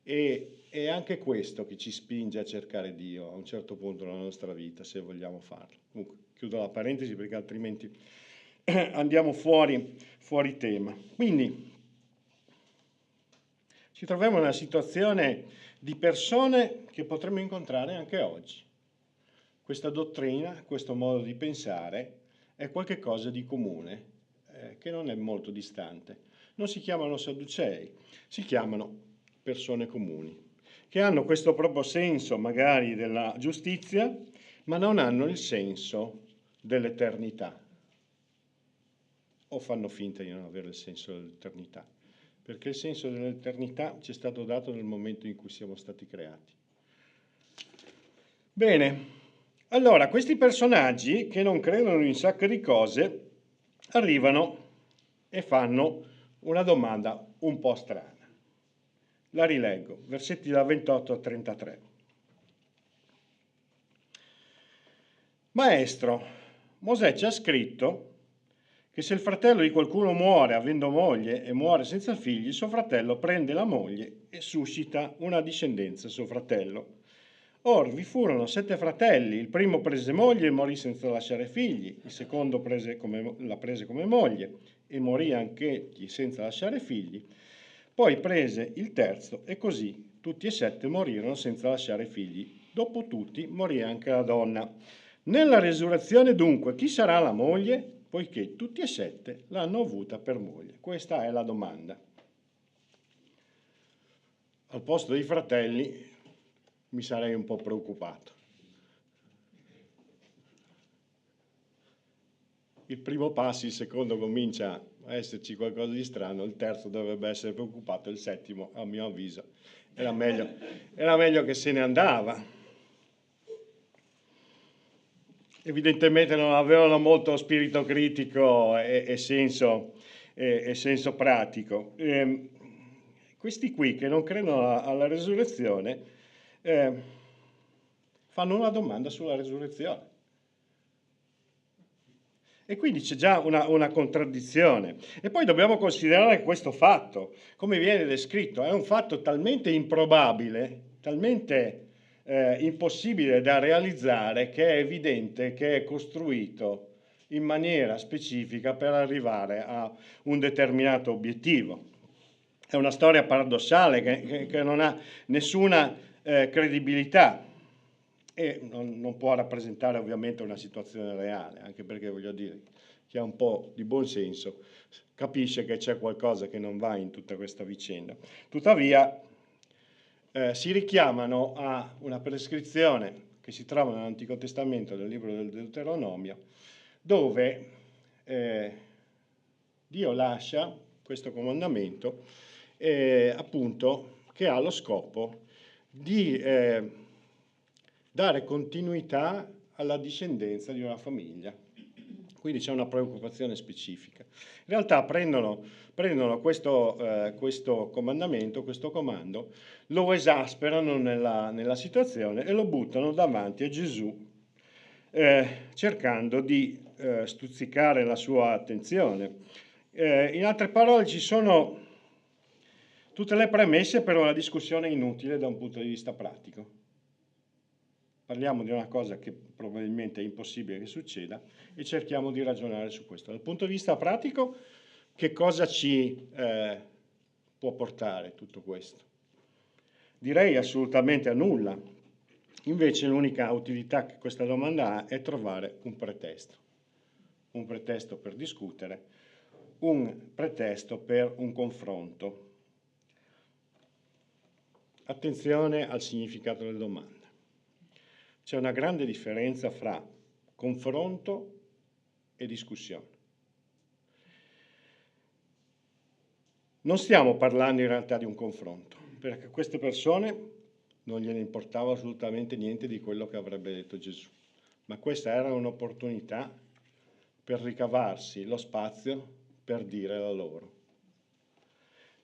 E è anche questo che ci spinge a cercare Dio a un certo punto nella nostra vita, se vogliamo farlo. Comunque, chiudo la parentesi perché altrimenti andiamo fuori tema. Quindi ci troviamo in una situazione di persone che potremmo incontrare anche oggi. Questa dottrina, questo modo di pensare è qualcosa di comune, che non è molto distante. Non si chiamano Sadducei, si chiamano persone comuni, che hanno questo proprio senso magari della giustizia, ma non hanno il senso dell'eternità, o fanno finta di non avere il senso dell'eternità, perché il senso dell'eternità ci è stato dato nel momento in cui siamo stati creati. Bene, allora questi personaggi che non credono in un sacco di cose arrivano e fanno una domanda un po' strana. La rileggo, versetti da 28 a 33. Maestro, Mosè ci ha scritto che se il fratello di qualcuno muore avendo moglie e muore senza figli, suo fratello prende la moglie e suscita una discendenza a suo fratello. Or vi furono 7 fratelli, il primo prese moglie e morì senza lasciare figli, il secondo la prese come moglie e morì anch'egli senza lasciare figli, poi prese il terzo e così tutti e 7 morirono senza lasciare figli. Dopo tutti morì anche la donna. Nella resurrezione dunque chi sarà la moglie? Poiché tutti e 7 l'hanno avuta per moglie. Questa è la domanda. Al posto dei fratelli mi sarei un po' preoccupato. Il primo passa, il secondo comincia a esserci qualcosa di strano, il terzo dovrebbe essere preoccupato, il settimo, a mio avviso, era meglio che se ne andava. Evidentemente non avevano molto spirito critico e senso pratico. Questi qui che non credono alla resurrezione fanno una domanda sulla resurrezione. E quindi c'è già una contraddizione. E poi dobbiamo considerare questo fatto, come viene descritto, è un fatto talmente improbabile, talmente impossibile da realizzare, che è evidente che è costruito in maniera specifica per arrivare a un determinato obiettivo. È una storia paradossale che non ha nessuna credibilità. E non può rappresentare ovviamente una situazione reale, anche perché voglio dire, chi ha un po' di buon senso capisce che c'è qualcosa che non va in tutta questa vicenda. Tuttavia si richiamano a una prescrizione che si trova nell'Antico Testamento, nel libro del Deuteronomio, dove Dio lascia questo comandamento appunto che ha lo scopo di dare continuità alla discendenza di una famiglia. Quindi c'è una preoccupazione specifica. In realtà prendono questo comandamento, questo comando, lo esasperano nella situazione e lo buttano davanti a Gesù, cercando di stuzzicare la sua attenzione. In altre parole, ci sono tutte le premesse per una discussione inutile da un punto di vista pratico. Parliamo di una cosa che probabilmente è impossibile che succeda e cerchiamo di ragionare su questo. Dal punto di vista pratico, che cosa ci può portare tutto questo? Direi assolutamente a nulla. Invece l'unica utilità che questa domanda ha è trovare un pretesto per discutere, un pretesto per un confronto. Attenzione al significato della domanda. C'è una grande differenza fra confronto e discussione. Non stiamo parlando in realtà di un confronto, perché a queste persone non gliene importava assolutamente niente di quello che avrebbe detto Gesù, ma questa era un'opportunità per ricavarsi lo spazio per dire la loro.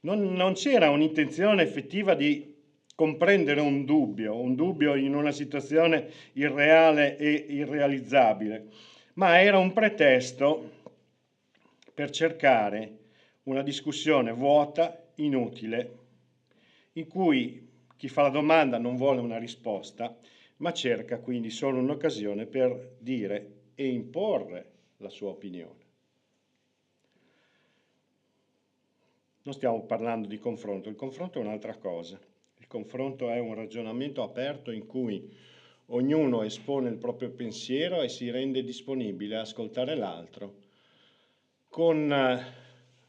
Non c'era un'intenzione effettiva di comprendere un dubbio in una situazione irreale e irrealizzabile, ma era un pretesto per cercare una discussione vuota, inutile, in cui chi fa la domanda non vuole una risposta, ma cerca quindi solo un'occasione per dire e imporre la sua opinione. Non stiamo parlando di confronto, il confronto è un'altra cosa. Il confronto è un ragionamento aperto in cui ognuno espone il proprio pensiero e si rende disponibile a ascoltare l'altro con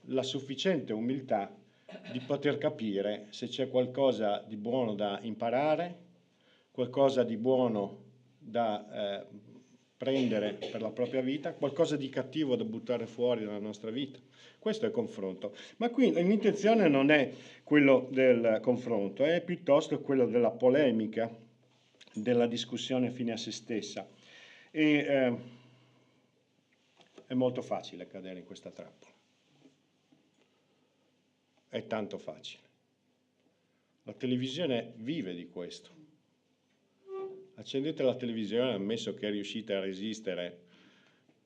la sufficiente umiltà di poter capire se c'è qualcosa di buono da imparare, qualcosa di buono da prendere per la propria vita, qualcosa di cattivo da buttare fuori dalla nostra vita. Questo è il confronto. Ma qui l'intenzione non è quello del confronto, è piuttosto quello della polemica, della discussione fine a se stessa. E è molto facile cadere in questa trappola. È tanto facile. La televisione vive di questo. Accendete la televisione, ammesso che riuscite a resistere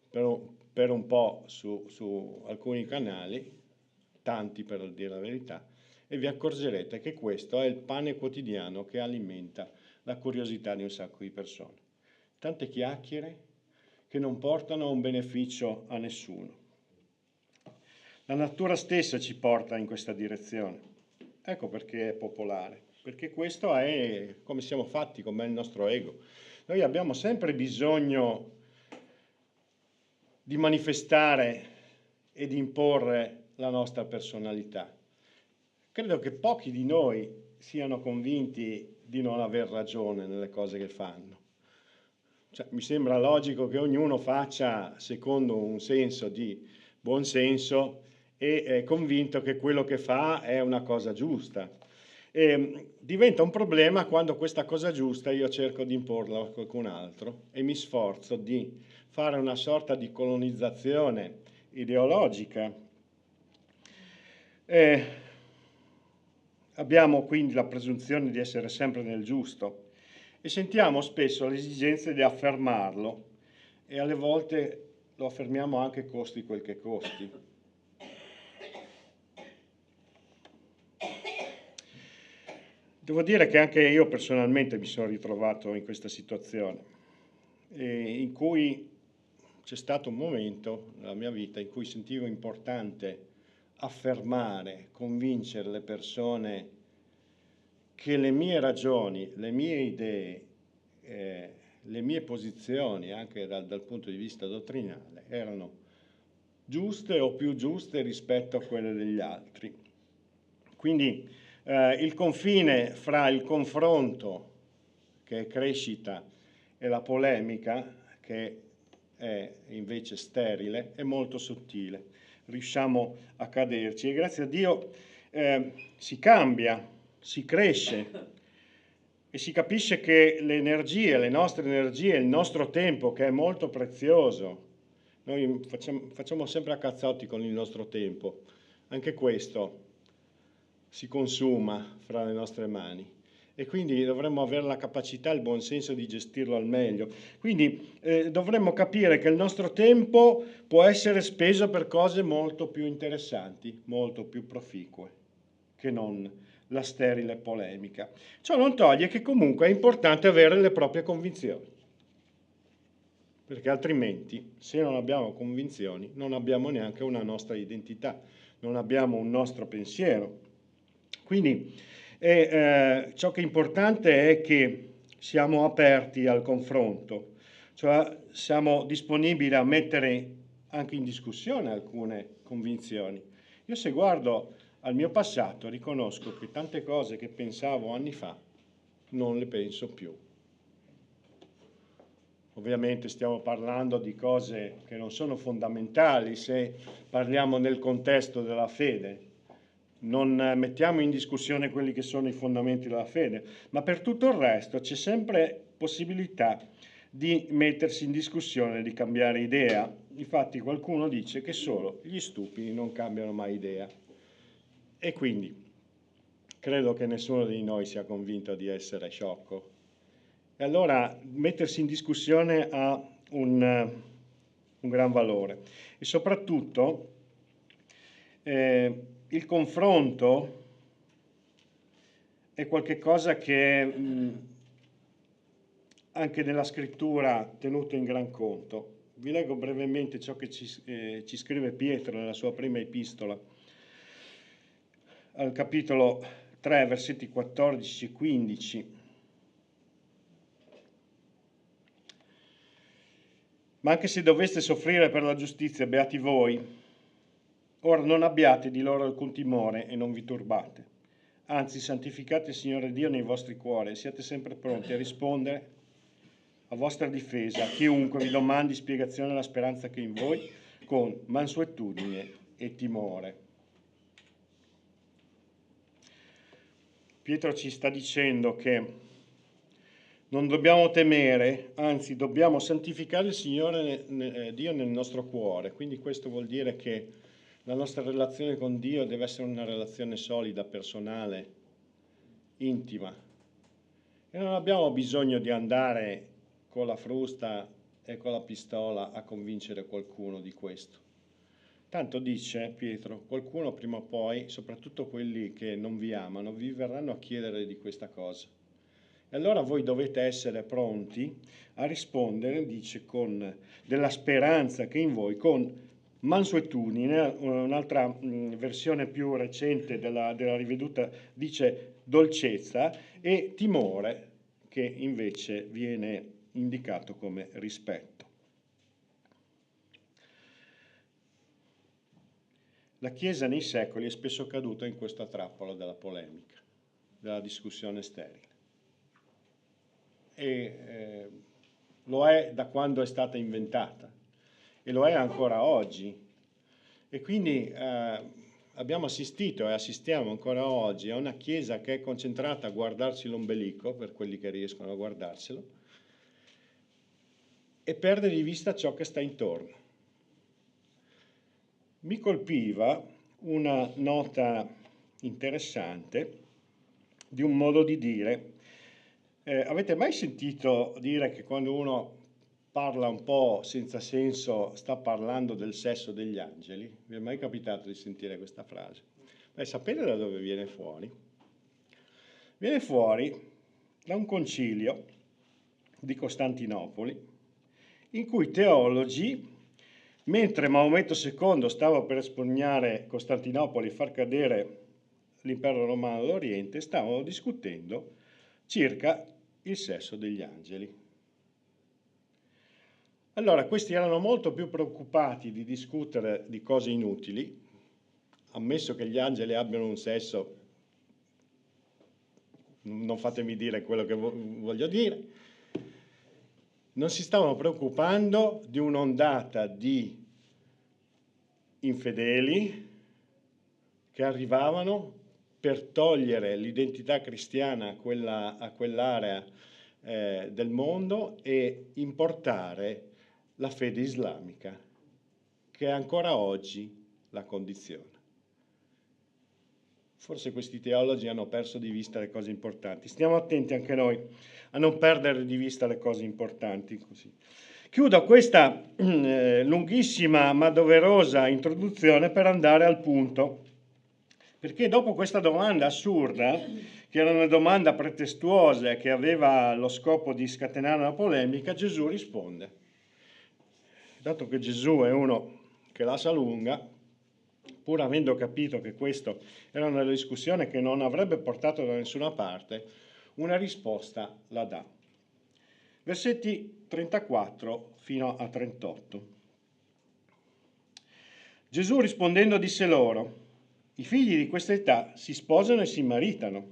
per un po' su alcuni canali, tanti per dire la verità, e vi accorgerete che questo è il pane quotidiano che alimenta la curiosità di un sacco di persone. Tante chiacchiere che non portano un beneficio a nessuno. La natura stessa ci porta in questa direzione. Ecco perché è popolare, perché questo è come siamo fatti, come è il nostro ego. Noi abbiamo sempre bisogno di manifestare e di imporre la nostra personalità. Credo che pochi di noi siano convinti di non aver ragione nelle cose che fanno. Cioè, mi sembra logico che ognuno faccia secondo un senso di buon senso e è convinto che quello che fa è una cosa giusta. E diventa un problema quando questa cosa giusta io cerco di imporla a qualcun altro e mi sforzo di fare una sorta di colonizzazione ideologica. Abbiamo quindi la presunzione di essere sempre nel giusto e sentiamo spesso l'esigenza di affermarlo e alle volte lo affermiamo anche costi quel che costi. Devo dire che anche io personalmente mi sono ritrovato in questa situazione, in cui c'è stato un momento nella mia vita in cui sentivo importante affermare, convincere le persone che le mie ragioni, le mie idee, le mie posizioni, anche dal punto di vista dottrinale, erano giuste o più giuste rispetto a quelle degli altri. Quindi il confine fra il confronto, che è crescita, e la polemica, che è invece sterile, è molto sottile. Riusciamo a caderci e grazie a Dio si cambia, si cresce e si capisce che le energie, le nostre energie, il nostro tempo, che è molto prezioso, noi facciamo sempre a cazzotti con il nostro tempo, anche questo si consuma fra le nostre mani e quindi dovremmo avere la capacità e il buon senso di gestirlo al meglio. Quindi dovremmo capire che il nostro tempo può essere speso per cose molto più interessanti, molto più proficue, che non la sterile polemica. Ciò non toglie che comunque è importante avere le proprie convinzioni, perché altrimenti, se non abbiamo convinzioni, non abbiamo neanche una nostra identità, non abbiamo un nostro pensiero. Quindi ciò che è importante è che siamo aperti al confronto, cioè siamo disponibili a mettere anche in discussione alcune convinzioni. Io se guardo al mio passato riconosco che tante cose che pensavo anni fa non le penso più. Ovviamente stiamo parlando di cose che non sono fondamentali se parliamo nel contesto della fede. Non mettiamo in discussione quelli che sono i fondamenti della fede, ma per tutto il resto c'è sempre possibilità di mettersi in discussione, di cambiare idea. Infatti qualcuno dice che solo gli stupidi non cambiano mai idea. E quindi credo che nessuno di noi sia convinto di essere sciocco. E allora mettersi in discussione ha un gran valore. E soprattutto il confronto è qualcosa che anche nella scrittura tenuto in gran conto. Vi leggo brevemente ciò che ci scrive Pietro nella sua prima epistola, al capitolo 3, versetti 14 e 15. Ma anche se doveste soffrire per la giustizia, beati voi. Ora non abbiate di loro alcun timore e non vi turbate. Anzi, santificate il Signore Dio nei vostri cuori e siate sempre pronti a rispondere a vostra difesa a chiunque vi domandi spiegazione della speranza che è in voi con mansuetudine e timore. Pietro ci sta dicendo che non dobbiamo temere, anzi dobbiamo santificare il Signore Dio nel nostro cuore. Quindi questo vuol dire che la nostra relazione con Dio deve essere una relazione solida, personale, intima. E non abbiamo bisogno di andare con la frusta e con la pistola a convincere qualcuno di questo. Tanto dice Pietro, qualcuno prima o poi, soprattutto quelli che non vi amano, vi verranno a chiedere di questa cosa. E allora voi dovete essere pronti a rispondere, dice, con della speranza che è in voi, con mansuetudine. Un'altra versione più recente della riveduta dice dolcezza, e timore, che invece viene indicato come rispetto. La Chiesa nei secoli è spesso caduta in questa trappola della polemica, della discussione sterile. E lo è da quando è stata inventata e lo è ancora oggi. E quindi abbiamo assistito e assistiamo ancora oggi a una Chiesa che è concentrata a guardarsi l'ombelico, per quelli che riescono a guardarselo, e perde di vista ciò che sta intorno. Mi colpiva una nota interessante di un modo di dire. Avete mai sentito dire che quando uno parla un po' senza senso sta parlando del sesso degli angeli? Vi è mai capitato di sentire questa frase? Beh, sapete da dove viene fuori? Viene fuori da un concilio di Costantinopoli in cui teologi, mentre Maometto II stava per espugnare Costantinopoli e far cadere l'impero romano d'Oriente, stavano discutendo circa il sesso degli angeli. Allora, questi erano molto più preoccupati di discutere di cose inutili, ammesso che gli angeli abbiano un sesso, non fatemi dire quello che voglio dire, non si stavano preoccupando di un'ondata di infedeli che arrivavano per togliere l'identità cristiana a quell'area del mondo e importare la fede islamica, che ancora oggi la condiziona. Forse questi teologi hanno perso di vista le cose importanti. Stiamo attenti anche noi a non perdere di vista le cose importanti. Così. Chiudo questa lunghissima ma doverosa introduzione per andare al punto, perché dopo questa domanda assurda, che era una domanda pretestuosa e che aveva lo scopo di scatenare una polemica, Gesù risponde. Dato che Gesù è uno che la sa lunga, pur avendo capito che questa era una discussione che non avrebbe portato da nessuna parte, una risposta la dà. Versetti 34 fino a 38. Gesù rispondendo disse loro: i figli di questa età si sposano e si maritano,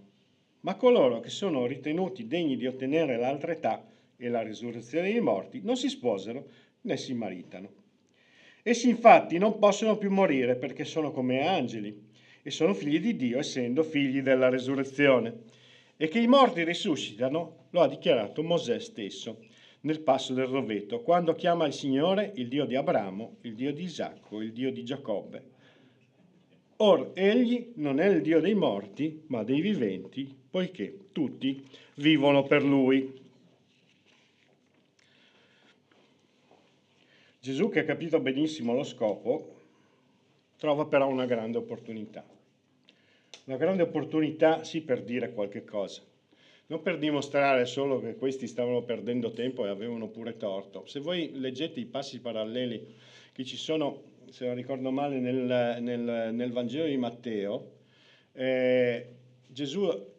ma coloro che sono ritenuti degni di ottenere l'altra età e la risurrezione dei morti non si sposano né si maritano. Essi infatti non possono più morire perché sono come angeli e sono figli di Dio, essendo figli della risurrezione. E che i morti risuscitano lo ha dichiarato Mosè stesso nel passo del roveto, quando chiama il Signore il Dio di Abramo, il Dio di Isacco, il Dio di Giacobbe. Or egli non è il Dio dei morti, ma dei viventi, poiché tutti vivono per lui. Gesù, che ha capito benissimo lo scopo, trova però una grande opportunità. Una grande opportunità sì per dire qualche cosa, non per dimostrare solo che questi stavano perdendo tempo e avevano pure torto. Se voi leggete i passi paralleli che ci sono, se non ricordo male, nel Vangelo di Matteo, Gesù,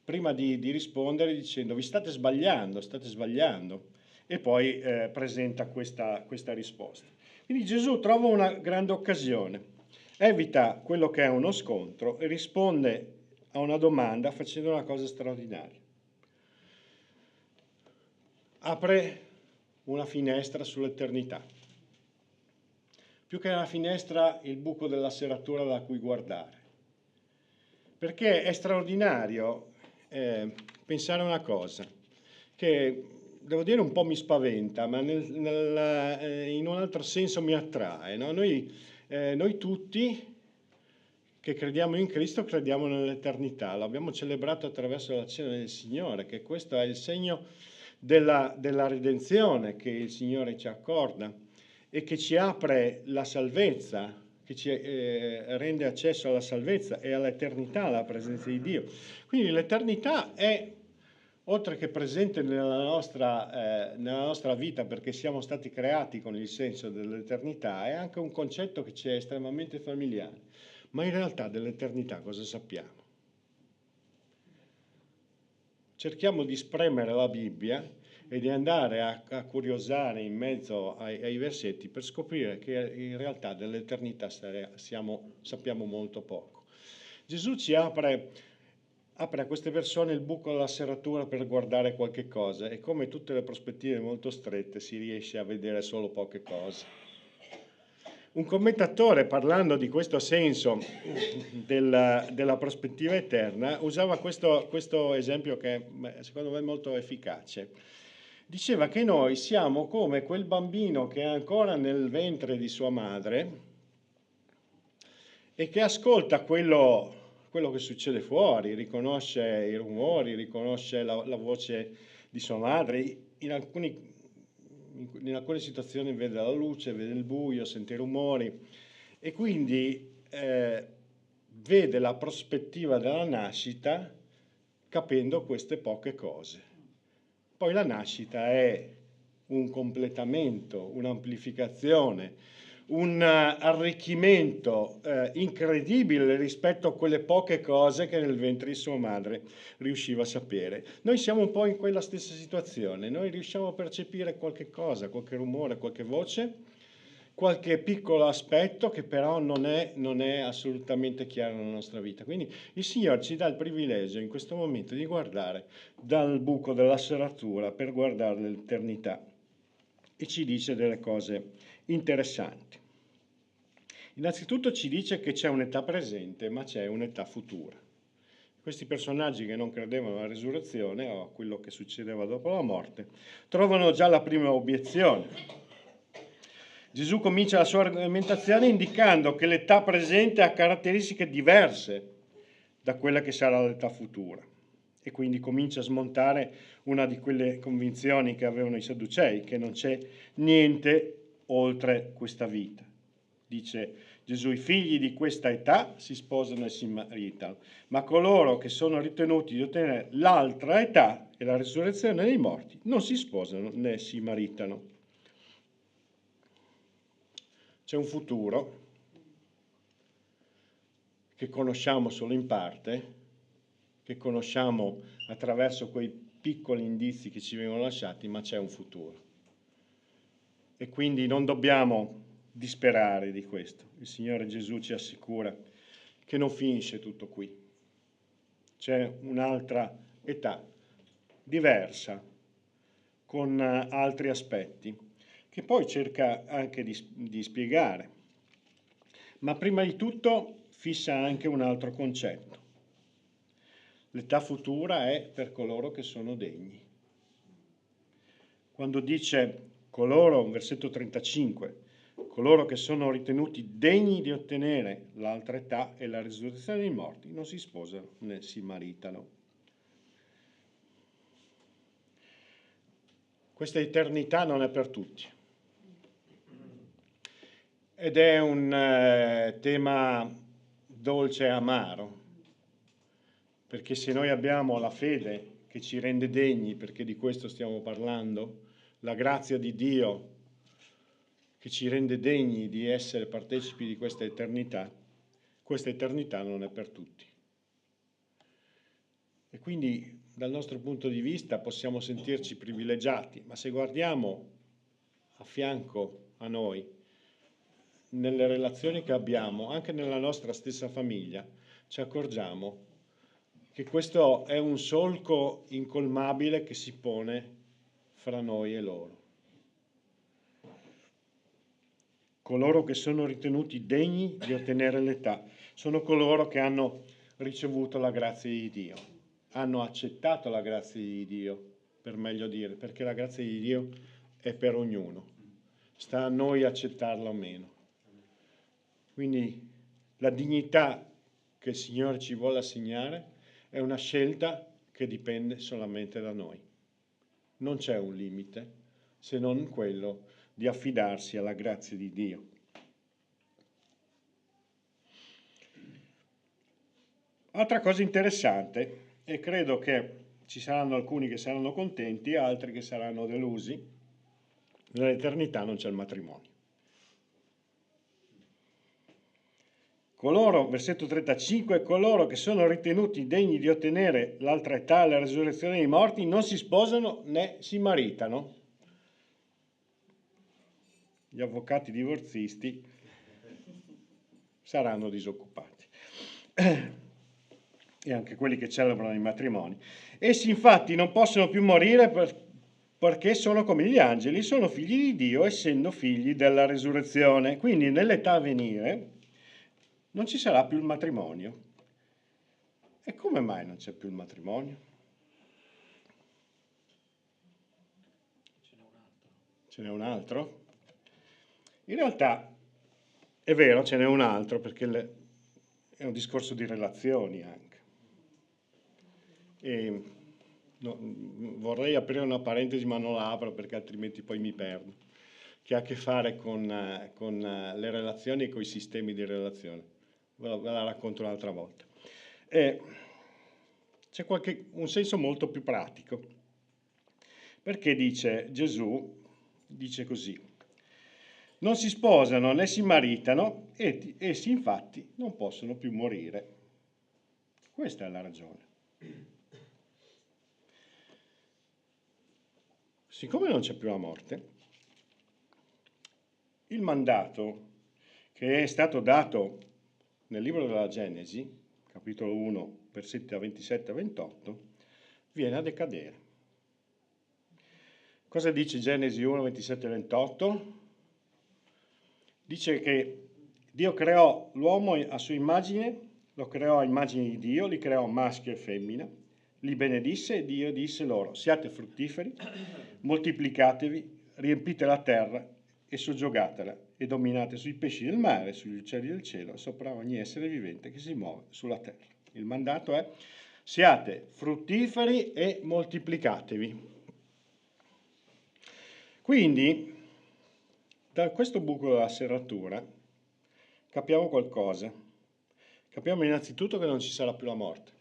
prima di rispondere, dicendo vi state sbagliando, e poi presenta questa risposta. Quindi Gesù trova una grande occasione, evita quello che è uno scontro e risponde a una domanda facendo una cosa straordinaria. Apre una finestra sull'eternità. Più che una finestra, il buco della serratura da cui guardare. Perché è straordinario pensare una cosa, che devo dire un po' mi spaventa, ma in un altro senso mi attrae. No? Noi tutti che crediamo in Cristo crediamo nell'eternità, l'abbiamo celebrato attraverso la cena del Signore, che questo è il segno della redenzione che il Signore ci accorda e che ci apre la salvezza, che ci rende accesso alla salvezza e all'eternità, alla presenza di Dio. Quindi l'eternità è, oltre che presente nella nostra vita, perché siamo stati creati con il senso dell'eternità, è anche un concetto che ci è estremamente familiare. Ma in realtà dell'eternità cosa sappiamo? Cerchiamo di spremere la Bibbia e di andare a curiosare in mezzo ai versetti per scoprire che in realtà dell'eternità sappiamo molto poco. Gesù ci apre a queste persone il buco della serratura per guardare qualche cosa e come tutte le prospettive molto strette si riesce a vedere solo poche cose. Un commentatore, parlando di questo senso della prospettiva eterna, usava questo esempio che secondo me è molto efficace. Diceva che noi siamo come quel bambino che è ancora nel ventre di sua madre e che ascolta quello che succede fuori, riconosce i rumori, riconosce la voce di sua madre, in alcune situazioni vede la luce, vede il buio, sente i rumori e quindi vede la prospettiva della nascita capendo queste poche cose. Poi la nascita è un completamento, un'amplificazione, un arricchimento incredibile rispetto a quelle poche cose che nel ventre di sua madre riusciva a sapere. Noi siamo un po' in quella stessa situazione, noi riusciamo a percepire qualche cosa, qualche rumore, qualche voce, qualche piccolo aspetto che però non è assolutamente chiaro nella nostra vita. Quindi il Signore ci dà il privilegio in questo momento di guardare dal buco della serratura per guardare l'eternità e ci dice delle cose interessanti. Innanzitutto ci dice che c'è un'età presente, ma c'è un'età futura. Questi personaggi che non credevano alla risurrezione o a quello che succedeva dopo la morte, trovano già la prima obiezione. Gesù comincia la sua argomentazione indicando che l'età presente ha caratteristiche diverse da quella che sarà l'età futura. E quindi comincia a smontare una di quelle convinzioni che avevano i Sadducei, che non c'è niente oltre questa vita. Dice Gesù: i figli di questa età si sposano e si maritano, ma coloro che sono ritenuti di ottenere l'altra età e la risurrezione dei morti non si sposano né si maritano. C'è un futuro che conosciamo solo in parte, che conosciamo attraverso quei piccoli indizi che ci vengono lasciati, ma c'è un futuro. E quindi non dobbiamo disperare di questo. Il Signore Gesù ci assicura che non finisce tutto qui. C'è un'altra età diversa, con altri aspetti, che poi cerca anche di spiegare. Ma prima di tutto fissa anche un altro concetto. L'età futura è per coloro che sono degni. Quando dice coloro, versetto 35, coloro che sono ritenuti degni di ottenere l'altra età e la risurrezione dei morti non si sposano né si maritano. Questa eternità non è per tutti. Ed è un tema dolce e amaro, perché se noi abbiamo la fede che ci rende degni, perché di questo stiamo parlando, la grazia di Dio che ci rende degni di essere partecipi di questa eternità non è per tutti. E quindi dal nostro punto di vista possiamo sentirci privilegiati, ma se guardiamo a fianco a noi, nelle relazioni che abbiamo, anche nella nostra stessa famiglia, ci accorgiamo che questo è un solco incolmabile che si pone fra noi e loro. Coloro che sono ritenuti degni di ottenere l'età sono coloro che hanno ricevuto la grazia di Dio, hanno accettato la grazia di Dio, per meglio dire, perché la grazia di Dio è per ognuno, sta a noi accettarla o meno. Quindi la dignità che il Signore ci vuole assegnare è una scelta che dipende solamente da noi. Non c'è un limite se non quello di affidarsi alla grazia di Dio. Altra cosa interessante, e credo che ci saranno alcuni che saranno contenti, altri che saranno delusi, nell'eternità non c'è il matrimonio. Coloro, versetto 35, coloro che sono ritenuti degni di ottenere l'altra età e la risurrezione dei morti non si sposano né si maritano. Gli avvocati divorzisti saranno disoccupati. E anche quelli che celebrano i matrimoni. Essi infatti non possono più morire perché sono come gli angeli, sono figli di Dio, essendo figli della risurrezione. Quindi nell'età a venire non ci sarà più il matrimonio. E come mai non c'è più il matrimonio? Ce n'è un altro? In realtà è vero, ce n'è un altro, perché è un discorso di relazioni anche. E vorrei aprire una parentesi, ma non la apro perché altrimenti poi mi perdo, che ha a che fare con le relazioni e con i sistemi di relazione. Ve la racconto un'altra volta. C'è un senso molto più pratico, perché Gesù dice così: non si sposano né si maritano, e essi infatti non possono più morire. Questa è la ragione. Siccome non c'è più la morte, il mandato che è stato dato nel libro della Genesi, capitolo 1, versetti da 27 a 28, viene a decadere. Cosa dice Genesi 1, 27 e 28? Dice che Dio creò l'uomo a sua immagine, lo creò a immagine di Dio, li creò maschio e femmina, li benedisse e Dio disse loro: siate fruttiferi, moltiplicatevi, riempite la terra e soggiogatela e dominate sui pesci del mare, sugli uccelli del cielo e sopra ogni essere vivente che si muove sulla terra. Il mandato è: siate fruttiferi e moltiplicatevi. Quindi, da questo buco della serratura capiamo qualcosa. Capiamo innanzitutto che non ci sarà più la morte.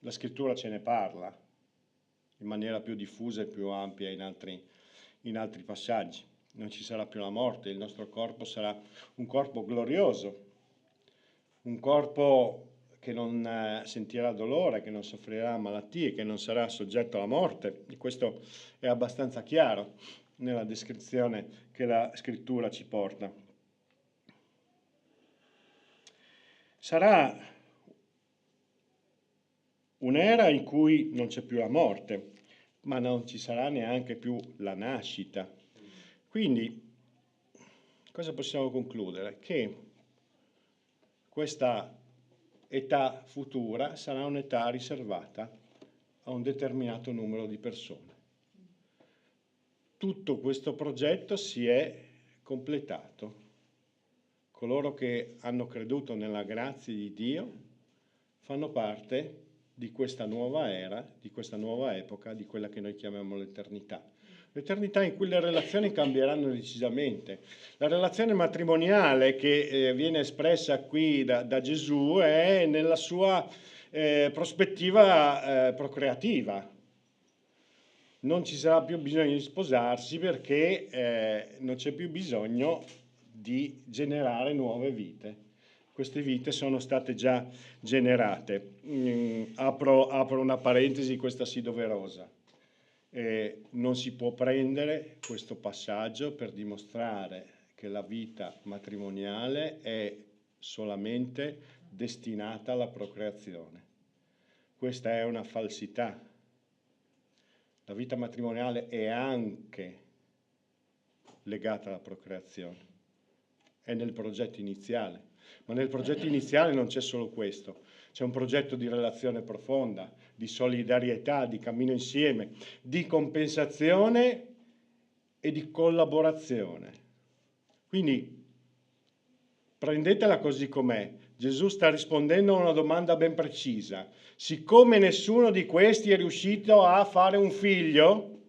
La scrittura ce ne parla in maniera più diffusa e più ampia in altri passaggi. Non ci sarà più la morte, il nostro corpo sarà un corpo glorioso, un corpo che non sentirà dolore, che non soffrirà malattie, che non sarà soggetto alla morte. E questo è abbastanza chiaro nella descrizione che la scrittura ci porta. Sarà un'era in cui non c'è più la morte, ma non ci sarà neanche più la nascita. Quindi, cosa possiamo concludere? Che questa età futura sarà un'età riservata a un determinato numero di persone. Tutto questo progetto si è completato. Coloro che hanno creduto nella grazia di Dio fanno parte di questa nuova era, di questa nuova epoca, di quella che noi chiamiamo l'eternità. L'eternità in cui le relazioni cambieranno decisamente. La relazione matrimoniale che viene espressa qui da Gesù è nella sua prospettiva procreativa. Non ci sarà più bisogno di sposarsi perché non c'è più bisogno di generare nuove vite. Queste vite sono state già generate. Apro una parentesi, questa sì doverosa. Non si può prendere questo passaggio per dimostrare che la vita matrimoniale è solamente destinata alla procreazione. Questa è una falsità. La vita matrimoniale è anche legata alla procreazione. È nel progetto iniziale. Ma nel progetto iniziale non c'è solo questo. C'è un progetto di relazione profonda, di solidarietà, di cammino insieme, di compensazione e di collaborazione. Quindi prendetela così com'è. Gesù sta rispondendo a una domanda ben precisa. Siccome nessuno di questi è riuscito a fare un figlio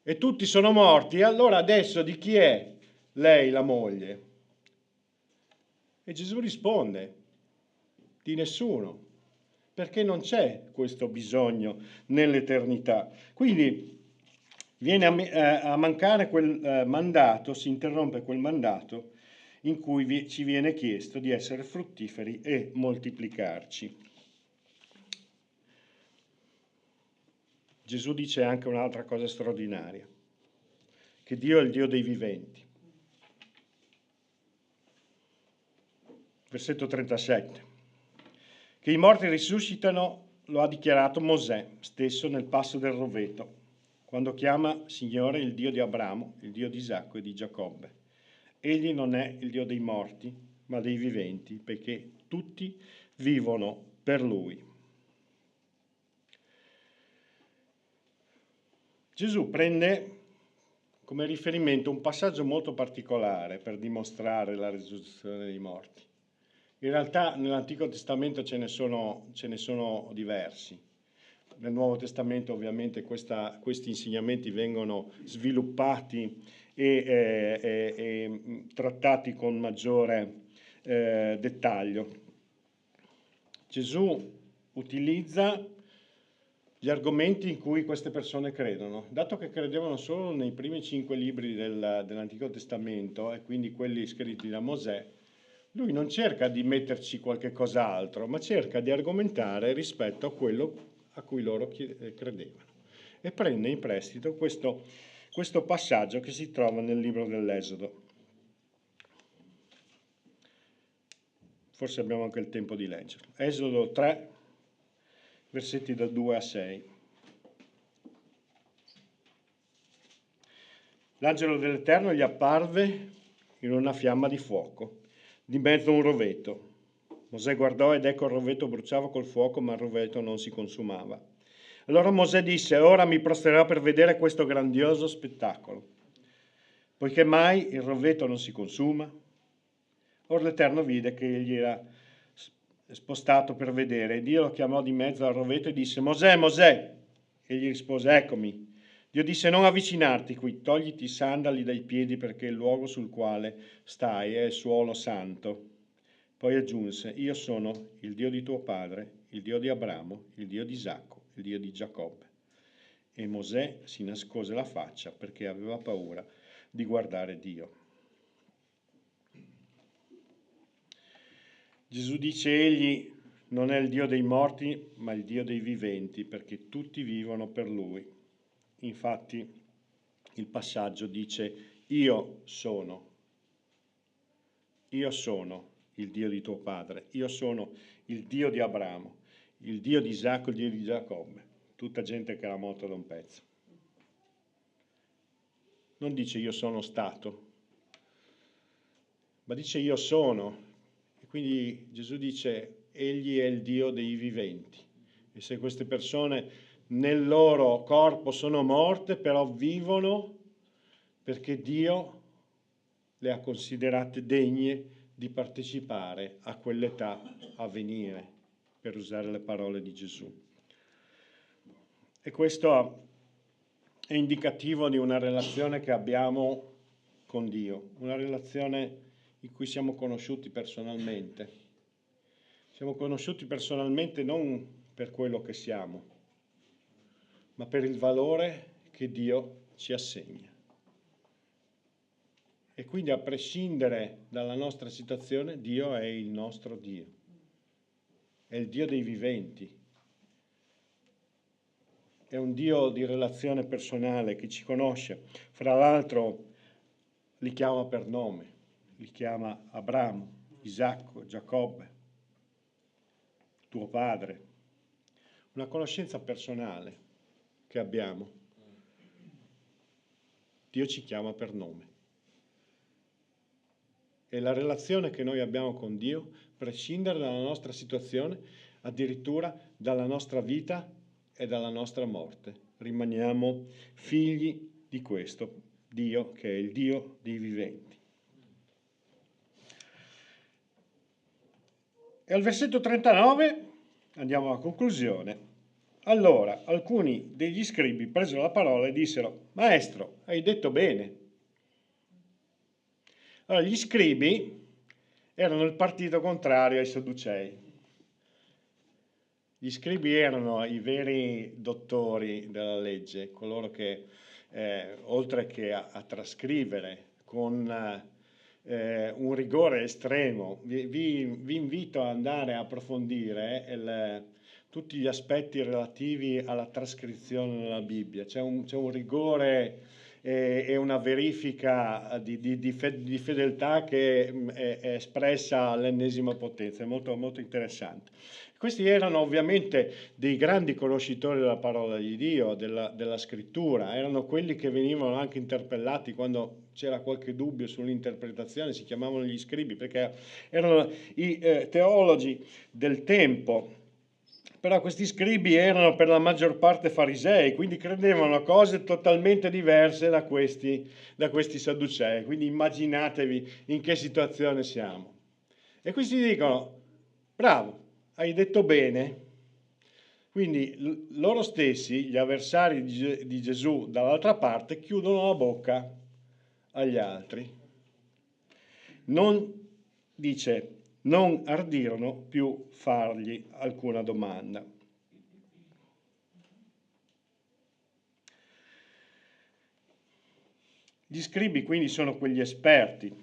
e tutti sono morti, allora adesso di chi è lei la moglie? E Gesù risponde: di nessuno, perché non c'è questo bisogno nell'eternità. Quindi viene a mancare quel mandato, si interrompe quel mandato in cui ci viene chiesto di essere fruttiferi e moltiplicarci. Gesù dice anche un'altra cosa straordinaria, che Dio è il Dio dei viventi. Versetto 37. Che i morti risuscitano lo ha dichiarato Mosè stesso nel passo del roveto, quando chiama Signore il Dio di Abramo, il Dio di Isacco e di Giacobbe. Egli non è il Dio dei morti, ma dei viventi, perché tutti vivono per Lui. Gesù prende come riferimento un passaggio molto particolare per dimostrare la risurrezione dei morti. In realtà nell'Antico Testamento ce ne sono diversi. Nel Nuovo Testamento ovviamente questi insegnamenti vengono sviluppati e trattati con maggiore dettaglio. Gesù utilizza gli argomenti in cui queste persone credono. Dato che credevano solo nei primi 5 libri dell'Antico Testamento, e quindi quelli scritti da Mosè, lui non cerca di metterci qualche cos'altro, ma cerca di argomentare rispetto a quello a cui loro credevano. E prende in prestito questo passaggio che si trova nel libro dell'Esodo. Forse abbiamo anche il tempo di leggerlo. Esodo 3, versetti da 2 a 6. L'angelo dell'Eterno gli apparve in una fiamma di fuoco, di mezzo a un roveto. Mosè guardò ed ecco il roveto bruciava col fuoco, ma il roveto non si consumava. Allora Mosè disse: ora mi prostrerò per vedere questo grandioso spettacolo. Poiché mai il roveto non si consuma? Or l'Eterno vide che egli era spostato per vedere, e Dio lo chiamò di mezzo al rovetto e disse: Mosè, Mosè! Egli rispose: Eccomi. Dio disse: non avvicinarti qui, togliti i sandali dai piedi, perché il luogo sul quale stai è il suolo santo. Poi aggiunse: io sono il Dio di tuo padre, il Dio di Abramo, il Dio di Isacco, il Dio di Giacobbe. E Mosè si nascose la faccia perché aveva paura di guardare Dio. Gesù dice: egli non è il Dio dei morti, ma il Dio dei viventi, perché tutti vivono per Lui. Infatti il passaggio dice: io sono il Dio di tuo padre, io sono il Dio di Abramo, il Dio di Isacco, il Dio di Giacobbe. Tutta gente che era morta da un pezzo. Non dice io sono stato, ma dice io sono. E quindi Gesù dice: egli è il Dio dei viventi. E se queste persone nel loro corpo sono morte, però vivono perché Dio le ha considerate degne di partecipare a quell'età a venire, per usare le parole di Gesù. E questo è indicativo di una relazione che abbiamo con Dio, una relazione in cui siamo conosciuti personalmente. Siamo conosciuti personalmente non per quello che siamo, ma per il valore che Dio ci assegna. E quindi, a prescindere dalla nostra situazione, Dio è il nostro Dio. È il Dio dei viventi. È un Dio di relazione personale che ci conosce. Fra l'altro li chiama per nome. Li chiama Abramo, Isacco, Giacobbe, tuo padre. Una conoscenza personale che abbiamo. Dio ci chiama per nome. E la relazione che noi abbiamo con Dio, prescindere dalla nostra situazione, addirittura dalla nostra vita e dalla nostra morte. Rimaniamo figli di questo Dio che è il Dio dei viventi. E al versetto 39 andiamo alla conclusione. Allora alcuni degli scribi presero la parola e dissero: Maestro, hai detto bene. Allora, gli scribi erano il partito contrario ai Sadducei. Gli scribi erano i veri dottori della legge, coloro che, oltre che a trascrivere con un rigore estremo, vi invito ad andare a approfondire tutti gli aspetti relativi alla trascrizione della Bibbia. C'è un rigore e una verifica di fedeltà che è espressa all'ennesima potenza, è molto, molto interessante. Questi erano ovviamente dei grandi conoscitori della parola di Dio, della scrittura, erano quelli che venivano anche interpellati quando c'era qualche dubbio sull'interpretazione, si chiamavano gli scribi perché erano i teologi del tempo. Però questi scribi erano per la maggior parte farisei, quindi credevano a cose totalmente diverse da questi sadducei. Quindi immaginatevi in che situazione siamo. E questi dicono: bravo, hai detto bene. Quindi loro stessi, gli avversari di Gesù dall'altra parte, chiudono la bocca agli altri. Non ardirono più fargli alcuna domanda. Gli scribi quindi sono quegli esperti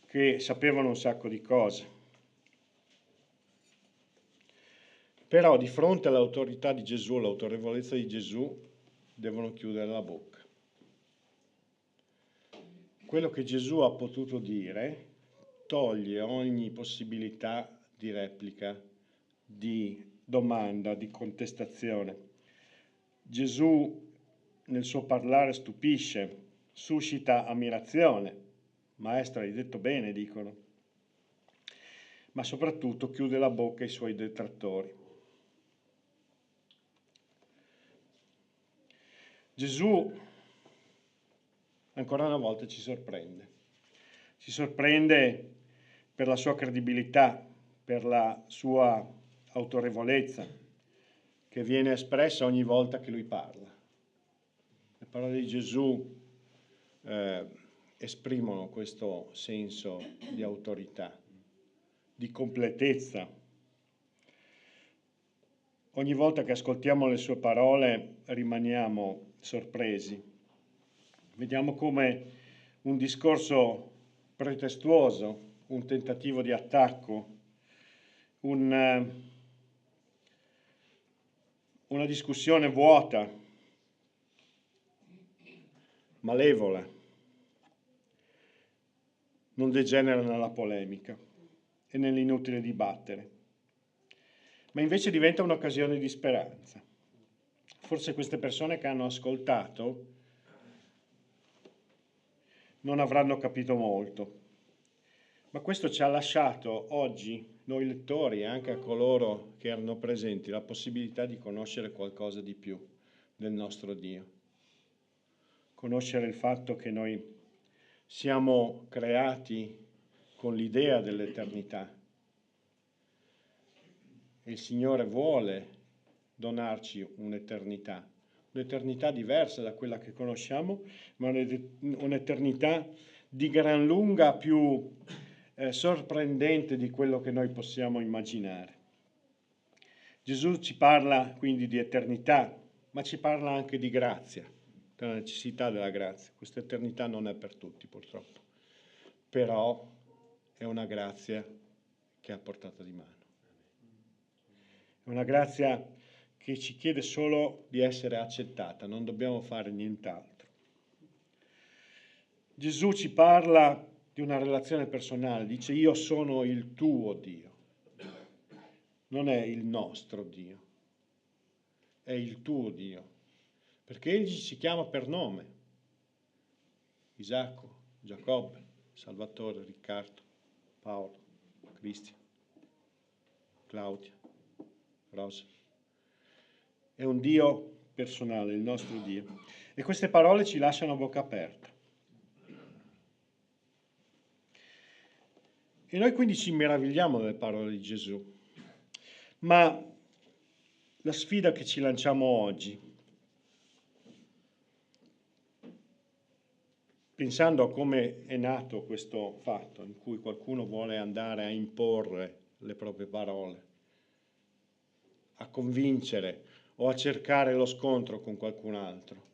che sapevano un sacco di cose. Però di fronte all'autorità di Gesù, all'autorevolezza di Gesù, devono chiudere la bocca. Quello che Gesù ha potuto dire toglie ogni possibilità di replica, di domanda, di contestazione. Gesù nel suo parlare stupisce, suscita ammirazione. Maestro, hai detto bene, dicono. Ma soprattutto chiude la bocca ai suoi detrattori. ancora una volta ci sorprende. Ci sorprende per la sua credibilità, per la sua autorevolezza, che viene espressa ogni volta che lui parla. Le parole di Gesù esprimono questo senso di autorità, di completezza. Ogni volta che ascoltiamo le sue parole rimaniamo sorpresi. Vediamo come un discorso pretestuoso, un tentativo di attacco, una discussione vuota, malevola, non degenera nella polemica e nell'inutile dibattere, ma invece diventa un'occasione di speranza. Forse queste persone che hanno ascoltato non avranno capito molto, ma questo ci ha lasciato oggi, noi lettori e anche a coloro che erano presenti, la possibilità di conoscere qualcosa di più del nostro Dio. Conoscere il fatto che noi siamo creati con l'idea dell'eternità e il Signore vuole donarci un'eternità diversa da quella che conosciamo, ma un'eternità di gran lunga più sorprendente di quello che noi possiamo immaginare. Gesù ci parla quindi di eternità, ma ci parla anche di grazia, della necessità della grazia. Questa eternità non è per tutti, purtroppo, però è una grazia che è a portata di mano. È una grazia che ci chiede solo di essere accettata, non dobbiamo fare nient'altro. Gesù ci parla di una relazione personale, dice io sono il tuo Dio, non è il nostro Dio, è il tuo Dio, perché Egli ci chiama per nome, Isacco, Giacobbe, Salvatore, Riccardo, Paolo, Cristian, Claudia, Rosa. È un Dio personale, il nostro Dio. E queste parole ci lasciano a bocca aperta. E noi quindi ci meravigliamo delle parole di Gesù. Ma la sfida che ci lanciamo oggi, pensando a come è nato questo fatto, in cui qualcuno vuole andare a imporre le proprie parole, a convincere o a cercare lo scontro con qualcun altro.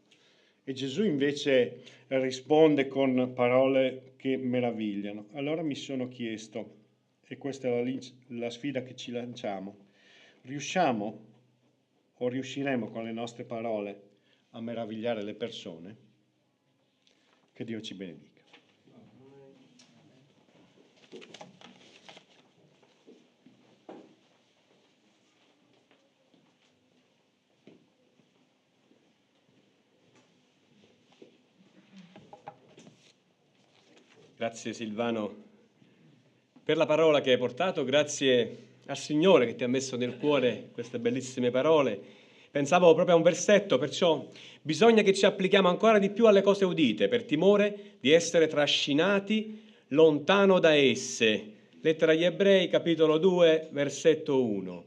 E Gesù invece risponde con parole che meravigliano. Allora mi sono chiesto, e questa è la sfida che ci lanciamo, riusciamo o riusciremo con le nostre parole a meravigliare le persone? Che Dio ci benedica. Grazie Silvano per la parola che hai portato, grazie al Signore che ti ha messo nel cuore queste bellissime parole. Pensavo proprio a un versetto, perciò bisogna che ci applichiamo ancora di più alle cose udite, per timore di essere trascinati lontano da esse. Lettera agli Ebrei, capitolo 2, versetto 1.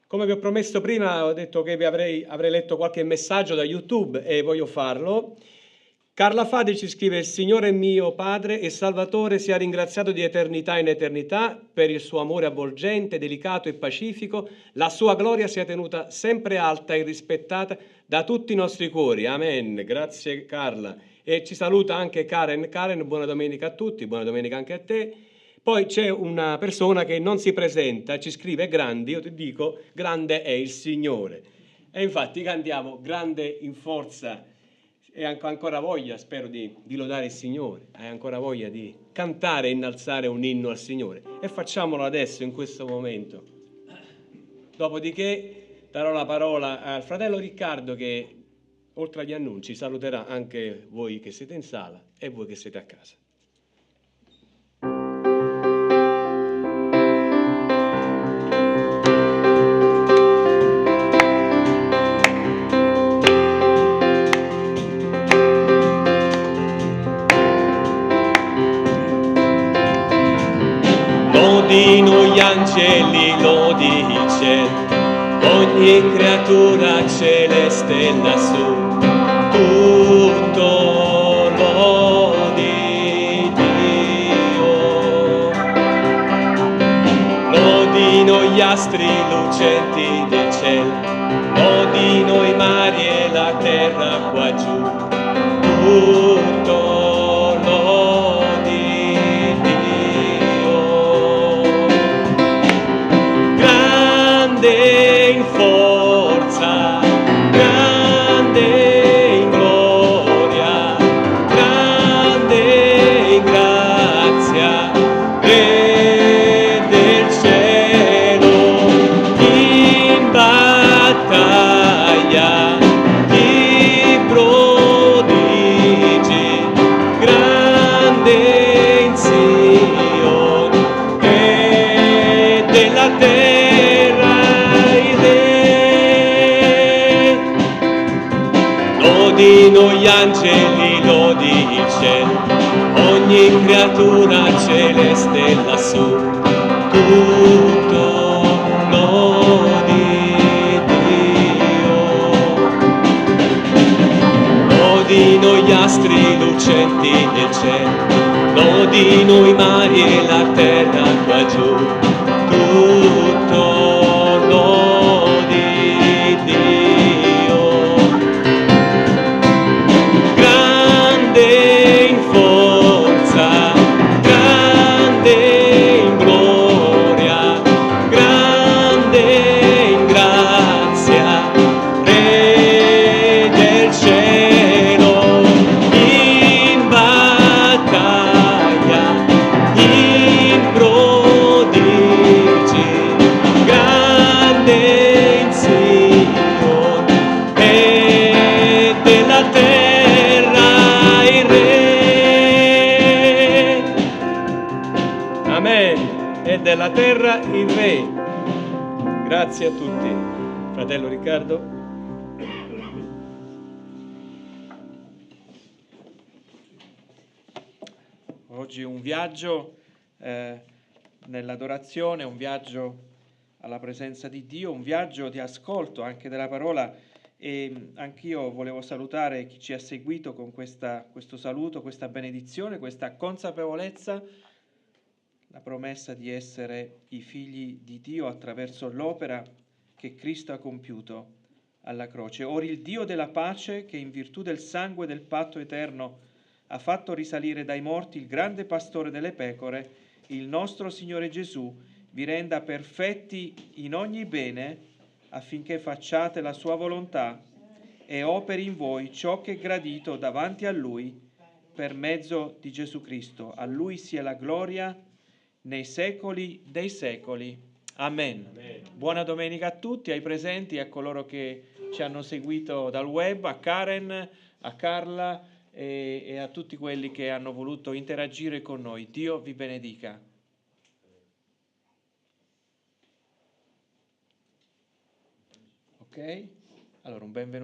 Come vi ho promesso prima, ho detto che avrei letto qualche messaggio da YouTube e voglio farlo. Carla Fadi ci scrive: il Signore mio Padre e Salvatore sia ringraziato di eternità in eternità per il suo amore avvolgente, delicato e pacifico. La sua gloria sia tenuta sempre alta e rispettata da tutti i nostri cuori. Amen. Grazie Carla. E ci saluta anche Karen. Karen, buona domenica a tutti, buona domenica anche a te. Poi c'è una persona che non si presenta, ci scrive: grandi, io ti dico, grande è il Signore. E infatti cantiamo grande in forza. E hai ancora voglia, spero, di lodare il Signore, hai ancora voglia di cantare e innalzare un inno al Signore. E facciamolo adesso, in questo momento. Dopodiché darò la parola al fratello Riccardo che, oltre agli annunci, saluterà anche voi che siete in sala e voi che siete a casa. Lodino gli angeli, lodi il cielo, ogni creatura celeste lassù, tutto lodi Dio. Lodino gli astri lucenti del cielo, lodino i mari e la terra qua giù, tutto lodi Dio. Grande in forza, grande in gloria, grande in grazia, Re del cielo, in battaglia, di prodigi, grande in Sion, e della terra il Re. Lodino gli angeli, lodi il cielo, ogni creatura celeste lassù, tutto lodi Dio. Lodino gli astri lucenti del cielo, lodino i mari e la terra qua giù, tutto lodi Dio. Grande in forza, grande in gloria, grande in grazia, Re del cielo, in battaglia, in prodigi, grande in Sion, e della terra il Re. Amen. E della terra il Re. Grazie a tutti. Fratello Riccardo. Oggi un viaggio nell'adorazione, un viaggio alla presenza di Dio, un viaggio di ascolto anche della parola, e anch'io volevo salutare chi ci ha seguito con questo saluto, questa benedizione, questa consapevolezza, la promessa di essere i figli di Dio attraverso l'opera che Cristo ha compiuto alla croce. Ora il Dio della pace, che in virtù del sangue del patto eterno ha fatto risalire dai morti il grande pastore delle pecore, il nostro Signore Gesù, vi renda perfetti in ogni bene, affinché facciate la sua volontà e operi in voi ciò che è gradito davanti a Lui per mezzo di Gesù Cristo. A Lui sia la gloria nei secoli dei secoli. Amen. Buona domenica a tutti, ai presenti, a coloro che ci hanno seguito dal web, a Karen, a Carla e a tutti quelli che hanno voluto interagire con noi. Dio vi benedica. Ok? Allora, un benvenuto.